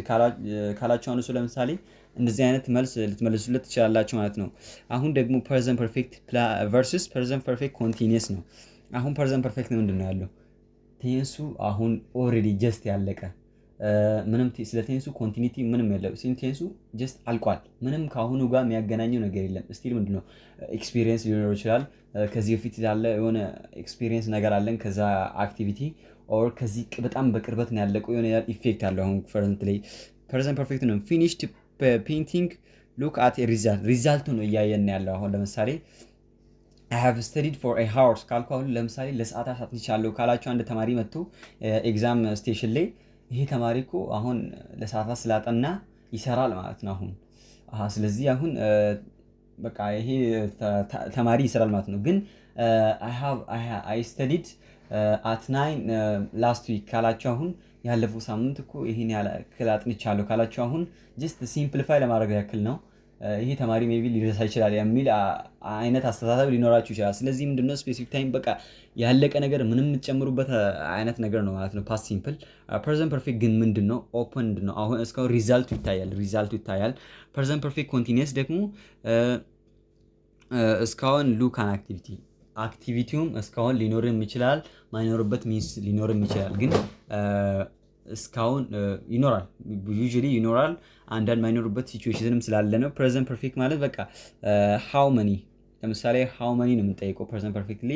ካላችሁ አንዱ ሰው ለምሳሌ እንደዚህ አይነት መልስ ልትመልሱለት ትችላላችሁ ማለት ነው። አሁን ደግሞ ፕሬዘንት ፐርፌክት ቨርሰስ ፕሬዘንት ፐርፌክት ኮንቲኒየስ ነው። አሁን ፕሬዘንት ፐርፌክት ምንድን ነው ያለው? ቴንሱ አሁን ኦልሬዲ ጀስት ያለቀ ምንም ስለ ቴንሱ ኮንቲኒቲ ምንም የለው። ቴንሱ ጀስት አልቋል። ምንም ከአሁኑ ጋር የሚያገናኘው ነገር የለም። ስቲል ምንድነው ኤክስፒሪየንስ ሊኖረው ይችላል። ከዚህ በፊት ያለ የሆነ ኤክስፒሪየንስ ነገር አለን ከዛ አክቲቪቲ ኦር ከዚህ በጣም በቅርበት ነው ያለቀው የሆነ ኢፌክት አለው። አሁን ፕሬዘንት ላይ ፕሬዘንት ፐርፌክት ነው። ፊኒሽድ ፔይንቲንግ ሉክ አት ሪዛልቱ ነው እያየን ያለው። አሁን ለምሳሌ I have studied for a hours ካልኩ አሁን ለምሳሌ ለሰዓታት አጥንቻለሁ ካላችሁ አንድ ተማሪ መጥቶ ኤግዛም ስቴሽን ላይ ይሄ ተማሪ እኮ አሁን ለሰዓታት ስላጠና ይሰራል ማለት ነው። አሁን ስለዚህ አሁን በቃ ይሄ ተማሪ ይሰራል ማለት ነው። ግን I studied at 9 last week ካላችሁ አሁን ያለፈው ሳምንት እኮ ይሄን ያክል አጥንቻለሁ ካላችሁ አሁን ጀስት ሲምፕሊፋይ ለማድረግ ያክል ነው። ይሄ ተማሪ ሜቢ ሊረሳ ይችላል የሚል አይነት አስተሳሰብ ሊኖራችሁ ይችላል። ስለዚህ ምንድነው ስፔሲፊክ ታይም በቃ ያለቀ ነገር ምንም የምትጨምሩበት አይነት ነገር ነው ማለት ነው። ፓስት ሲምፕል። ፕሬዘንት ፐርፌክት ግን ምንድነው ኦፕንድ ነው። አሁን እስካሁን ሪዛልቱ ይታያል። ፕሬዘንት ፐርፌክት ኮንቲኒየስ ደግሞ እስካሁን ሉክ አን አክቲቪቲውም እስካሁን ሊኖርም ይችላል፣ ማይኖርበት ሚንስ ሊኖርም ይችላል። ግን እስካሁን ይኖራል፣ ዩዥሊ ይኖራል። አንዳንድ ማይኖርበት ሲቹዌሽንም ስላለ ነው። ፕሬዘንት ፐርፌክት ማለት በቃ ሃው መኒ ለምሳሌ ሃው መኒ ነው የምንጠይቀው ፕሬዘንት ፐርፌክትሊ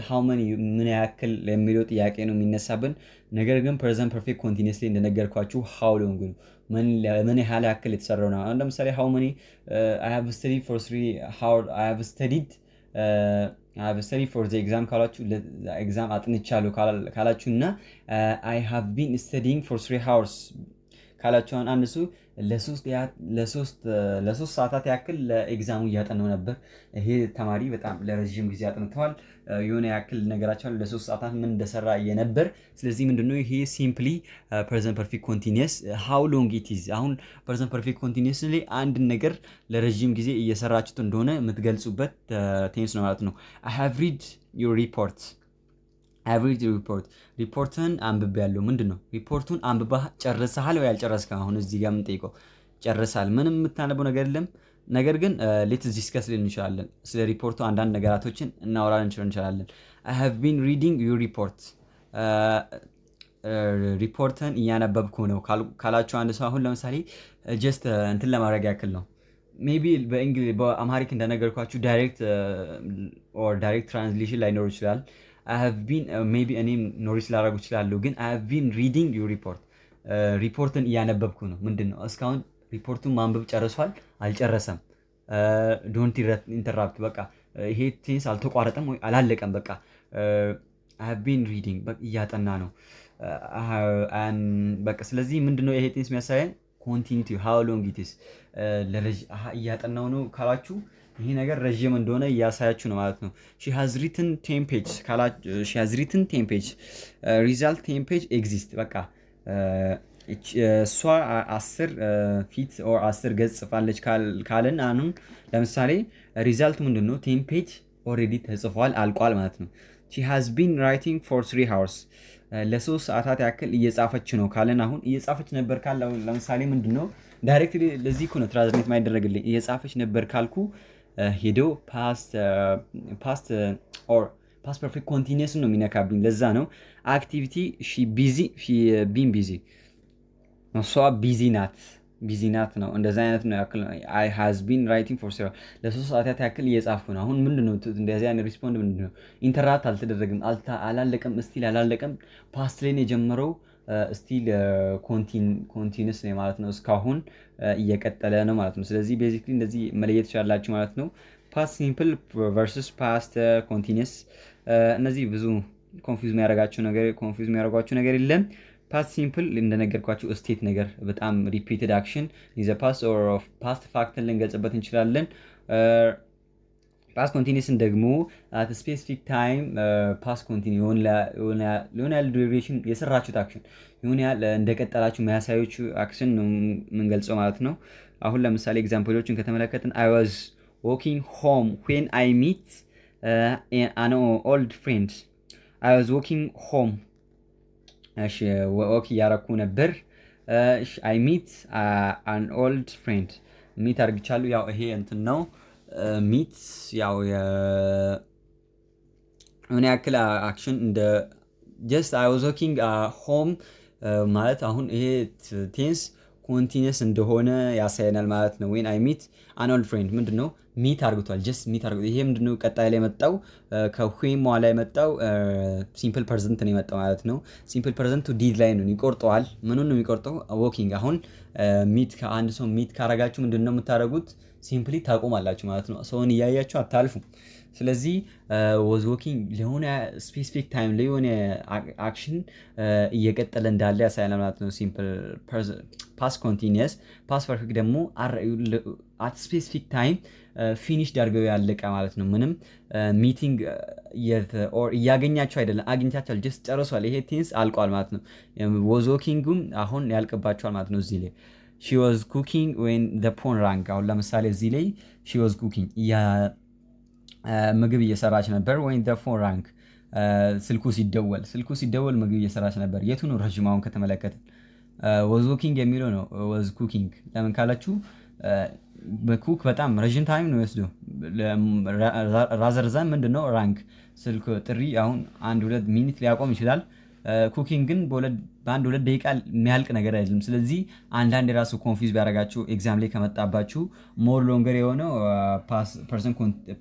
ሃው መኒ ምን ያክል የሚለው ጥያቄ ነው የሚነሳብን። ነገር ግን ፕሬዘንት ፐርፌክት ኮንቲኒየስ ላይ እንደነገርኳችሁ ሃው ሎንግ ነው ምን ያህል ያክል የተሰራው ነው። አሁን ለምሳሌ ሃው መኒ I have studied for 3 hours I have studied for the exam ካላችሁ ኤግዛም አጥንቻለሁ ካላችሁ እና I have been studying for 3 hours ካላችሁ አንድ ሰው ለሶስት ሰዓታት ያክል ለኤግዛሙ እያጠናው ነበር። ይሄ ተማሪ በጣም ለረጅም ጊዜ አጥንተዋል። የሆነ ያክል ነገራቸውን ለሶስት ሰዓታት ምን እንደሰራ የነበር። ስለዚህ ምንድነው ይሄ ሲምፕሊ ፕሬዘንት ፐርፌክት ኮንቲኒየስ ሃው ሎንግ ኢት ኢዝ። አሁን ፕሬዘንት ፐርፌክት ኮንቲኒየስ ላይ አንድ ነገር ለረጅም ጊዜ እየሰራችሁት እንደሆነ የምትገልጹበት ቴንስ ነው ማለት ነው። I have read your report ሪፖርትን አንብቤያለሁ። ምንድን ነው ሪፖርቱን አንብባ ጨርሰሃል ወይ አልጨረስክም? አሁን እዚህ ጋር የምንጠይቀው ጨርሰሃል። ምንም የምታነበው ነገር የለም። ነገር ግን ሌትስ ዲስከስ ልን እንችላለን። ስለ ሪፖርቱ አንዳንድ ነገራቶችን እናወራ እንችላለን። I have been reading your report ሪፖርትን እያነበብኩ ነው ካላችሁ አንድ ሰው አሁን ለምሳሌ ጀስት እንትን ለማድረግ ያክል ነው። ሜቢ በአማሪክ እንደነገርኳችሁ ዳይሬክት ትራንስሌሽን ላይኖር ይችላል። I have been maybe እኔም ኖሪስ ላደርጉ እችላለሁ። ግን I have been reading your report ሪፖርትን እያነበብኩ ነው። ምንድን ነው እስካሁን ሪፖርቱን ማንበብ ጨርሷል አልጨረሰም? ዶንት ኢንተራፕት በቃ ይሄ ቴንስ አልተቋረጠም ወይ አላለቀም። በቃ I have been reading በቃ እያጠና ነው በቃ። ስለዚህ ምንድነው ይሄ ቴንስ የሚያሳየን ኮንቲኒቲ ሃው ሎንግ ኢት ኢዝ እያጠናው ነው ካላችሁ ይሄ ነገር ረዥም እንደሆነ እያሳያችሁ ነው ማለት ነው። ሺ ሃዝ ሪትን 10 ፔጅ ካላችሁ ሺ ሃዝ ሪትን 10 ፔጅ ሪዛልት 10 ፔጅ ኤግዚስት በቃ እሷ 10 ፊት ኦር 10 ገጽ ጽፋለች ካልን አሁን ለምሳሌ ሪዛልት ምንድነው 10 ፔጅ ኦልሬዲ ተጽፏል አልቋል ማለት ነው። ሺ ሃዝ ቢን ራይቲንግ ፎር 3 ሃወርስ ለ3 ሰዓታት ያክል እየጻፈች ነው ካልን አሁን እየጻፈች ነበር ካል ለምሳሌ ምንድነው ዳይሬክትሊ ለዚህ እኮ ነው ትራንስሌት ማይደረግልኝ እየጻፈች ነበር ካልኩ ሄዶ ፓስት ፐርፌክት ኮንቲኒየስ ነው የሚነካብኝ። ለዛ ነው አክቲቪቲ ሺ ቢን ቢዚ እሷ ቢዚ ናት ነው እንደዛ አይነት ነው ያክል አይ ሃዝ ቢን ራይቲንግ ፎር ሰር ለሶስት ሰዓታት ያክል እየጻፍኩ ነው። አሁን ምንድነው እንደዚህ አይነት ሪስፖንድ ምንድነው ኢንተራፕት አልተደረገም አላለቀም ስቲል አላለቀም ፓስት ላይ የጀመረው ስቲል ኮንቲኒየስ ነው ማለት ነው። እስካሁን እየቀጠለ ነው ማለት ነው። ስለዚህ ቤዚክሊ እንደዚህ መለየት ትችላላችሁ ማለት ነው። ፓስት ሲምፕል ቨርሰስ ፓስት ኮንቲኒየስ እነዚህ ብዙ ኮንፊውዝ የሚያደርጓችሁ ነገር የለም። ፓስት ሲምፕል እንደነገርኳችሁ ስቴት ነገር በጣም ሪፒትድ አክሽን ኢዝ ፓስት ኦር ኦፍ ፓስት ፋክትን ልንገልጽበት እንችላለን። ፓስት ኮንቲኒየስን ደግሞ አት ስፔሲፊክ ታይም ፓስት ኮንቲኒ የሆነ ያህል ዱሬሽን የሰራችሁት አክሽን የሆነ ያህል እንደቀጠላችሁ የሚያሳዮቹ አክሽን ነው የምንገልጸው ማለት ነው። አሁን ለምሳሌ ኤግዛምፕሎችን ከተመለከትን አይ ዋዝ ዎኪንግ ሆም ዌን አይ ሚት አን ኦልድ ፍሬንድ አይ ዋዝ ዎኪንግ ሆም እሺ ወክ እያረኩ ነበር። አይ ሚት አን ኦልድ ፍሬንድ ሚት አድርግቻለሁ። ያው ይሄ እንትን ነው ሚት ያው የሆነ ያክል አክሽን እንደ ጀስት አይ ዋዝ ዎኪንግ ሆም ማለት አሁን ይሄ ቴንስ ኮንቲኒየስ እንደሆነ ያሳየናል ማለት ነው። ዌን አይ ሚት አን ኦልድ ፍሬንድ ምንድነው ሚት አርግቷል ጀስት ሚት አርግቷል። ይሄ ምንድነው ቀጣይ ላይ መጣው ከዌም ላይ መጣው ሲምፕል ፕሬዘንት ነው የመጣው ማለት ነው። ሲምፕል ፕሬዘንቱ ዲድ ላይ ነው ይቆርጠዋል። ምኑን ነው የሚቆርጠው ዎኪንግ። አሁን ሚት ከአንድ ሰው ሚት ካረጋችሁ ምንድነው የምታደርጉት ሲምፕሊ ታቆማላችሁ ማለት ነው። ሰውን እያያችሁ አታልፉ። ስለዚህ was walking ለሆነ ስፔሲፊክ ታይም ላይ የሆነ አክሽን እየቀጠለ እንዳለ ያሳያል ማለት ነው። ሲምፕል ፓስት ኮንቲኒየስ ፓስት ፐርፌክት ደግሞ at specific time ፊኒሽድ አድርገው ያለቀ ማለት ነው። ምንም ሚቲንግ እያገኛቸው አይደለም አግኝቻቸዋል ጀስት ጨርሷል። ይሄ ቴንስ አልቋል ማለት ነው። was walking-ም አሁን ያልቅባቸዋል ማለት ነው። እዚህ ላይ she was cooking when the phone rang አሁን ለምሳሌ እዚህ ላይ she was cooking ምግብ እየሰራች ነበር ወይ the phone rang ስልኩ ሲደወል ምግብ እየሰራች ነበር። የቱ ነው ረጅም? አሁን ከተመለከተ was walking የሚለው ነው was cooking። ለምን ካላችሁ በኩክ በጣም ረጅም ታይም ነው ወስዶ ራዘርዛን ምንድነው ራንክ ስልክ ጥሪ አሁን 1-2 ሚኒት ሊያቆም ይችላል። ኩኪንግ ግን በአንድ 2 ደቂቃ የሚያልቅ ነገር አይደለም። ስለዚህ አንዳንድ የራሱ ኮንፊውዝ ቢያደርጋችሁ ኤግዛም ላይ ከመጣባችሁ ሞር ሎንገር የሆነው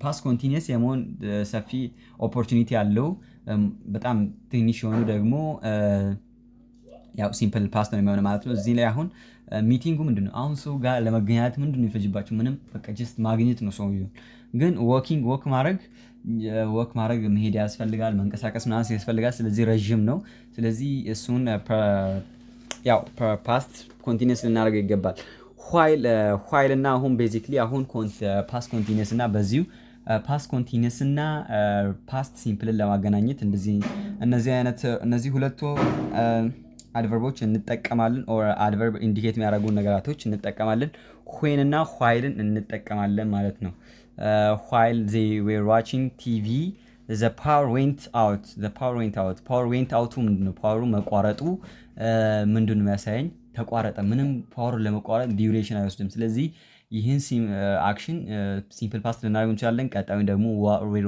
ፓስት ኮንቲኒየስ የመሆን ሰፊ ኦፖርቹኒቲ አለው። በጣም ትንሽ የሆኑ ደግሞ ያው ሲምፕል ፓስት ነው የሚሆነው ማለት ነው። እዚህ ላይ አሁን ሚቲንጉ ምንድነው አሁን ሰው ጋር ለመገናኘት ምንድነው ይፈጅባችሁ? ምንም በቃ ጀስት ማግኘት ነው ሰው ይሁን። ግን ወክ ማድረግ መሄድ ያስፈልጋል፣ መንቀሳቀስ ምናምን ያስፈልጋል። ስለዚህ ረጅም ነው። ስለዚህ እሱን ያው ፓስት ኮንቲኒየስ ልናደርገው ይገባል። while እና አሁን ቤዚክሊ አሁን ፓስት ኮንቲኒየስ እና በዚሁ ፓስት ኮንቲኒየስ እና ፓስት ሲምፕልን ለማገናኘት እነዚህ ሁለቱ አድቨርቦች እንጠቀማለን። ኦር አድቨርብ ኢንዲኬት የሚያደርጉ ነገራቶች እንጠቀማለን። when እና whileን እንጠቀማለን ማለት ነው። while they were watching TV the power went out power went out ምንድነው? ፓወሩ መቋረጡ ምንድነው የሚያሳየኝ? ተቋረጠ። ምንም ፓወር ለመቋረጥ ዲዩሬሽን አይወስድም። ስለዚህ ይህን አክሽን ሲምፕል ፓስት ልናደርግ እንችላለን። ቀጣዩን ደግሞ were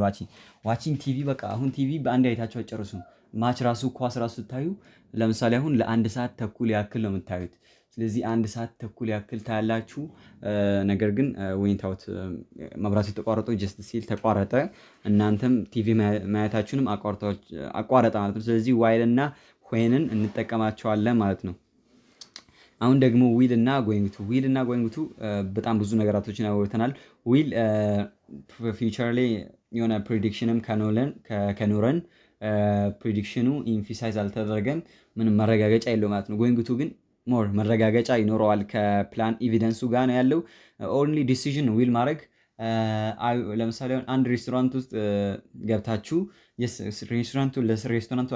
watching TV በቃ አሁን ቲቪ በአንድ አይታችሁ አጨርሱም። ማች ራሱ ኳስ ራሱ ስታዩ ለምሳሌ አሁን ለ1 ሰዓት ተኩል ያክል ነው የምታዩት። ስለዚህ 1 ሰዓት ተኩል ያክል ታያላችሁ። ነገር ግን ዌንት አውት መብራቱ ተቋርጦ ጀስት ሲል ተቋረጠ። እናንተም ቲቪ ማየታችሁንም አቋረጠ ማለት ነው። ስለዚህ ዋይል እና ዌንን እንጠቀማቸዋለን ማለት ነው። አሁን ደግሞ ዊል እና ጎይንግ ቱ በጣም ብዙ ነገራቶችን አውርተናል። ዊል ፊውቸር ላይ የሆነ ፕሬዲክሽንም ከኖረን ፕሬዲክሽኑ ኢንፊሳይዝ አልተደረገም፣ ምንም መረጋገጫ የለው ማለት ነው። ጎይንግ ቱ ግን ሞር መረጋገጫ ይኖረዋል ከፕላን ኤቪደንሱ ጋር ነው ያለው። ኦንሊ ዲሲዥን ዊል ማድረግ ለምሳሌ አንድ ሬስቶራንት ውስጥ ገብታችሁ ሬስቶራንቱ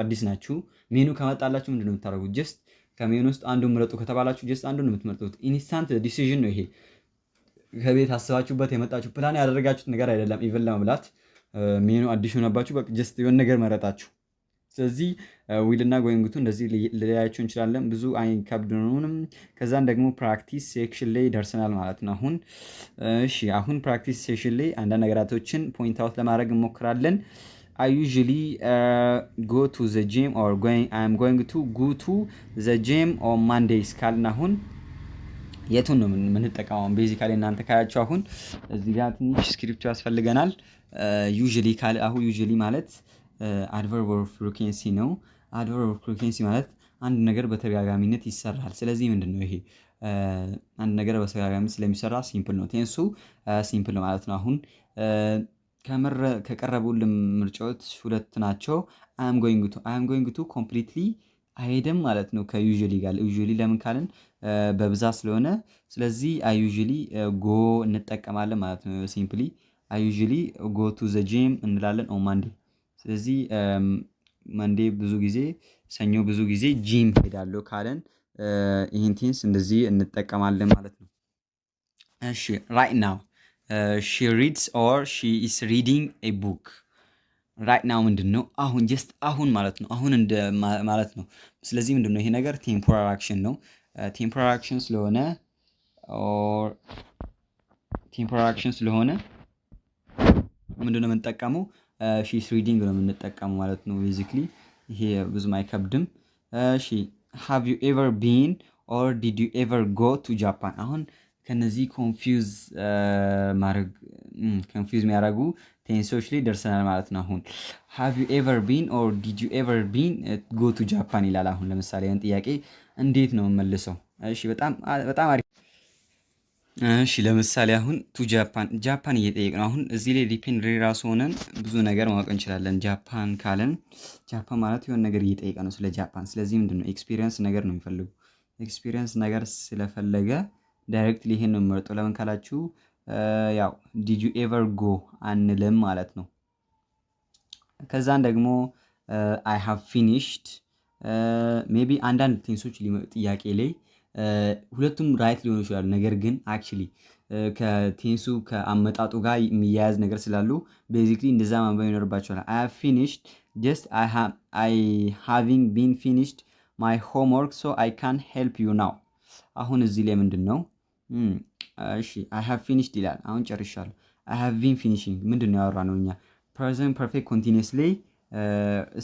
አዲስ ናችሁ። ሜኑ ከመጣላችሁ ምንድነው የምታደርጉት? ጀስት ከሜኑ ውስጥ አንዱን ምረጡ ከተባላችሁ ጀስት አንዱን ነው የምትመርጡት። ኢንስታንት ዲሲዥን ነው ይሄ። ከቤት አስባችሁበት የመጣችሁ ፕላን ያደረጋችሁት ነገር አይደለም። ኢቨን ለመብላት ሜኑ አዲስ ሆነባችሁ በቃ ጀስት የሆነ ነገር መረጣችሁ። ስለዚህ ዊልና ጎይንግቱ እንደዚህ ልለያቸው እንችላለን። ብዙ አይከብድንም። ከዛን ደግሞ ፕራክቲስ ሴክሽን ላይ ደርሰናል ማለት ነው። አሁን ፕራክቲስ ሴክሽን ላይ አንዳንድ ነገራቶችን ፖይንት አውት ለማድረግ እንሞክራለን። I usually go to the gym or I'm going to go to the gym on Mondays ካልን አሁን የቱን ነው የምንጠቀመው? ቤዚካሊ እናንተ ካያችሁ አሁን እዚህ ጋር ትንሽ ስክሪፕቱ ያስፈልገናል። usually ካለ አሁን usually ማለት አድቨርብ ኦፍ ፍሪኩዌንሲ ነው። አድቨርብ ኦፍ ፍሪኩዌንሲ ማለት አንድ ነገር በተደጋጋሚነት ይሰራል። ስለዚህ ምንድን ነው ይሄ? አንድ ነገር በተደጋጋሚ ስለሚሰራ ሲምፕል ነው። ቴንሱ ሲምፕል ነው ማለት ነው። አሁን ከቀረቡልን ምርጫዎች ሁለት ናቸው። አም ጎይንግ ቱ ኮምፕሊትሊ አይሄድም ማለት ነው ከዩዥሊ ጋር። ዩዥሊ ለምን ካልን በብዛት ስለሆነ፣ ስለዚህ አይ ዩዥሊ ጎ እንጠቀማለን ማለት ነው። ሲምፕሊ አይ ዩዥሊ ጎ ቱ ዘ ጂም እንላለን ኦን ማንዴ። ስለዚህ ማንዴ ብዙ ጊዜ፣ ሰኞ ብዙ ጊዜ ጂም ሄዳለሁ ካለን ይህን ቴንስ እንደዚህ እንጠቀማለን ማለት ነው። እሺ ራይት ናው ሺ ሪድስ ኦር ሺ ኢስ ሪዲንግ ኤ ቡክ። ራይት ናው ምንድን ነው? አሁን ጀስት አሁን ማለት ነው። አሁን እንደ ማለት ነው። ስለዚህ ምንድን ነው ይሄ ነገር? ቴምፖራሪ አክሽን ነው። ቴምፖራሪ አክሽን ስለሆነ ምንድን ነው የምንጠቀመው? ሺስ ሪዲንግ ነው የምንጠቀመው ማለት ነው። ቤዚክሊ ይሄ ብዙም አይከብድም። እሺ ሃቭ ዩ ኤቨር ቢን ኦር ዲድ ዩ ኤቨር ጎ ቱ ጃፓን? አሁን ከነዚህ ኮንፊውዝ የሚያደርጉ ቴንሶች ላይ ደርሰናል ማለት ነው። አሁን ሃቭ ዩ ኤቨር ቢን ኦር ዲድ ዩ ኤቨር ቢን ጎ ቱ ጃፓን ይላል። አሁን ለምሳሌ ያን ጥያቄ እንዴት ነው የምመልሰው? እሺ በጣም አሪፍ። እሺ ለምሳሌ አሁን ቱ ጃፓን እየጠየቅ ነው። አሁን እዚህ ላይ ዲፔንድ ራሱ ሆነን ብዙ ነገር ማወቅ እንችላለን። ጃፓን ካለን ጃፓን ማለት የሆነ ነገር እየጠየቀ ነው ስለ ጃፓን። ስለዚህ ምንድነው ኤክስፒሪየንስ ነገር ነው የሚፈልጉ። ኤክስፒሪየንስ ነገር ስለፈለገ ዳይሬክትሊ ይሄን ነው የምመርጠው። ለምን ካላችሁ ያው ዲድ ዩ ኤቨር ጎ አንልም ማለት ነው። ከዛን ደግሞ አይ ሃቭ ፊኒሽድ ሜቢ አንዳንድ ቴንሶች ጥያቄ ላይ ሁለቱም ራይት ሊሆኑ ይችላሉ። ነገር ግን አክቹሊ ከቴንሱ ከአመጣጡ ጋር የሚያያዝ ነገር ስላሉ ቤዚክሊ እንደዛ ማንበብ ይኖርባቸዋል። አይ ሃቭ ፊኒሽድ ጀስት አይ ሃቪንግ ቢን ፊኒሽድ ማይ ሆምወርክ ሶ አይ ካን ሄልፕ ዩ ናው። አሁን እዚህ ላይ ምንድን ነው? እሺ አይ ሃቭ ፊኒሽድ ይላል። አሁን ጨርሻለሁ። አይ ሃቭ ቢን ፊኒሽንግ ምንድን ነው ያወራነው እኛ? ፕሬዘንት ፐርፌክት ኮንቲኒየስ ላይ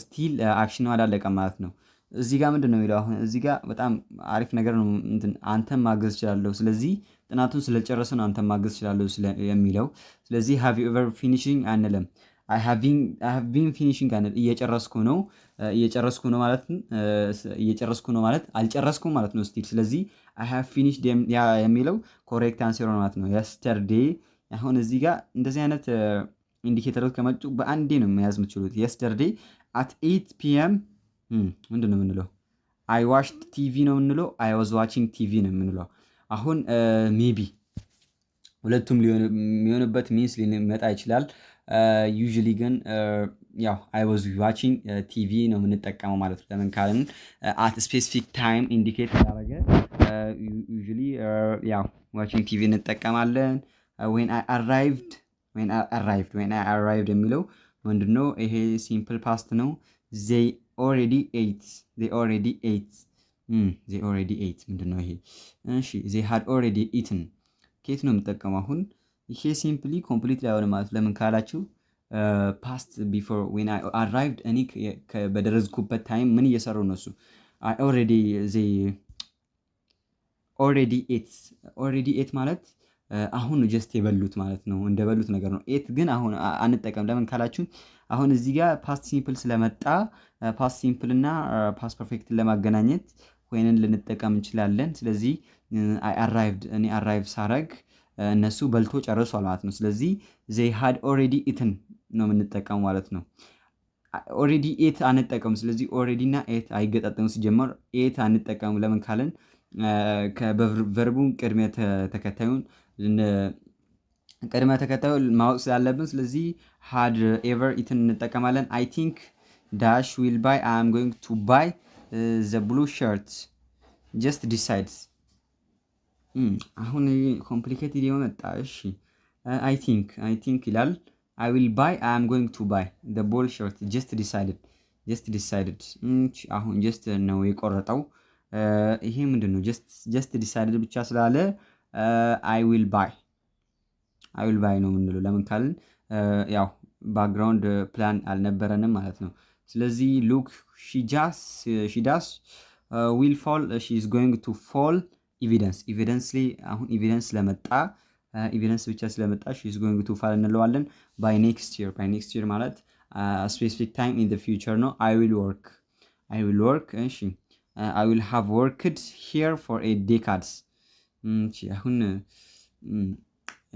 ስቲል አክሽኑ አላለቀም ማለት ነው። እዚህ ጋር ምንድን ነው የሚለው? አሁን እዚህ ጋር በጣም አሪፍ ነገር ነው። አንተም ማገዝ እችላለሁ። ስለዚህ ጥናቱን ስለጨረሰ ነው አንተም ማገዝ እችላለሁ የሚለው። ስለዚህ ሃቭ ዩ ኤቨር ፊኒሽንግ አንልም። አይ ሃቭ ቢን ፊኒሽንግ አንል። እየጨረስኩ ነው ማለት አልጨረስኩም ማለት ነው ስቲል። ስለዚህ አይ ሃቭ ፊኒሽድ የሚለው ኮሬክት አንሰር ነው ማለት ነው። የስተርዴ አሁን እዚህ ጋር እንደዚህ አይነት ኢንዲኬተሮች ከመጡ በአንዴ ነው መያዝ የምትችሉት። የስተርዴ አት 8 ፒኤም ምንድን ነው የምንለው? አይ ዋችድ ቲቪ ነው የምንለው? አይ ዋዝ ዋቺንግ ቲቪ ነው የምንለው? አሁን ሜቢ ሁለቱም የሚሆንበት ሚንስ ሊመጣ ይችላል። ዩዥሊ ግን ያው አይ ዋዝ ዋቺንግ ቲቪ ነው የምንጠቀመው ማለት ነው። ለምን ካልን አት ስፔሲፊክ ታይም ኢንዲኬት ያደረገ ዩዥሊ ያው ዋቺንግ ቲቪ እንጠቀማለን። ዌን አይ አራይቭድ የሚለው ምንድነው? ይሄ ሲምፕል ፓስት ነው። ዜይ ኦልሬዲ ኤት ምንድነው ይሄ? እሺ ዜይ ሃድ ኦልሬዲ ኢትን ኬት ነው የምጠቀመው? አሁን ይሄ ሲምፕሊ ኮምፕሊት ላይ ሆነ ማለት ለምን ካላችሁ ፓስት ቢፎር ዌን አይ አራይቭድ እኔ በደረስኩበት ታይም ምን እየሰሩ ነው? እሱ ኦልሬዲ ኤት ማለት አሁን ጀስት የበሉት ማለት ነው። እንደበሉት ነገር ነው። ኤት ግን አሁን አንጠቀም። ለምን ካላችሁ አሁን እዚህ ጋር ፓስት ሲምፕል ስለመጣ ፓስት ሲምፕል እና ፓስት ፐርፌክትን ለማገናኘት ወይንን ልንጠቀም እንችላለን። ስለዚህ አይ አራይቭድ እኔ አራይቭ ሳረግ እነሱ በልቶ ጨርሷል ማለት ነው። ስለዚህ ዜይ ሃድ ኦልሬዲ ኢትን ነው የምንጠቀሙ ማለት ነው። ኦልሬዲ ኤት አንጠቀሙ። ስለዚህ ኦልሬዲ እና ኤት አይገጣጠሙ። ሲጀመር ኤት አንጠቀሙ። ለምን ካለን ከቨርቡን ቅድመ ተከታዩን ማወቅ ስላለብን ስለዚህ had ever eaten እንጠቀማለን። I think dash will buy I am going to buy the blue shirt just decides አሁን ኮምፕሊኬትድ የመጣ እሺ I think ይላል I will buy I am going to buy the blue shirt just decided አሁን just ነው የቆረጠው። ይሄ ምንድነው? just decided ብቻ ስላለ I will buy ነው የምንለው። ለምን ካልን ያው ባክግራውንድ ፕላን አልነበረንም ማለት ነው። ስለዚህ ሉክ she does will fall she is going to fall ኤቪደንስ ላይ አሁን ኤቪደንስ ስለመጣ ኤቪደንስ ብቻ ስለመጣ she is going to fall እንለዋለን። by next year ማለት specific time in the future ነው። I will work እሺ I will have worked here for a decades አሁን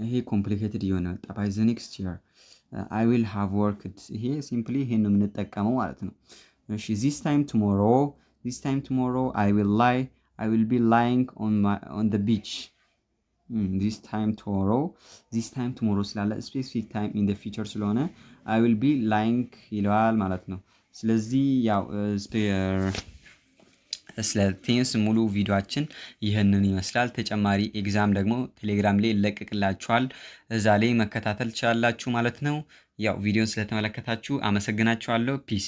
ይሄ ኮምፕሊኬትድ የሆነ by the next year I will have worked ይሄ ሲምፕሊ ይሄን ነው የምንጠቀመው ማለት ነው። እሺ this time tomorrow I will be lying on the beach this time tomorrow ስላለ specific time in the future ስለሆነ I will be lying ይለዋል ማለት ነው። ስለዚህ ያው ስለ ቴንስ ሙሉ ቪዲዮአችን ይህንን ይመስላል። ተጨማሪ ኤግዛም ደግሞ ቴሌግራም ላይ ይለቀቅላችኋል። እዛ ላይ መከታተል ትችላላችሁ ማለት ነው። ያው ቪዲዮን ስለተመለከታችሁ አመሰግናችኋለሁ። ፒስ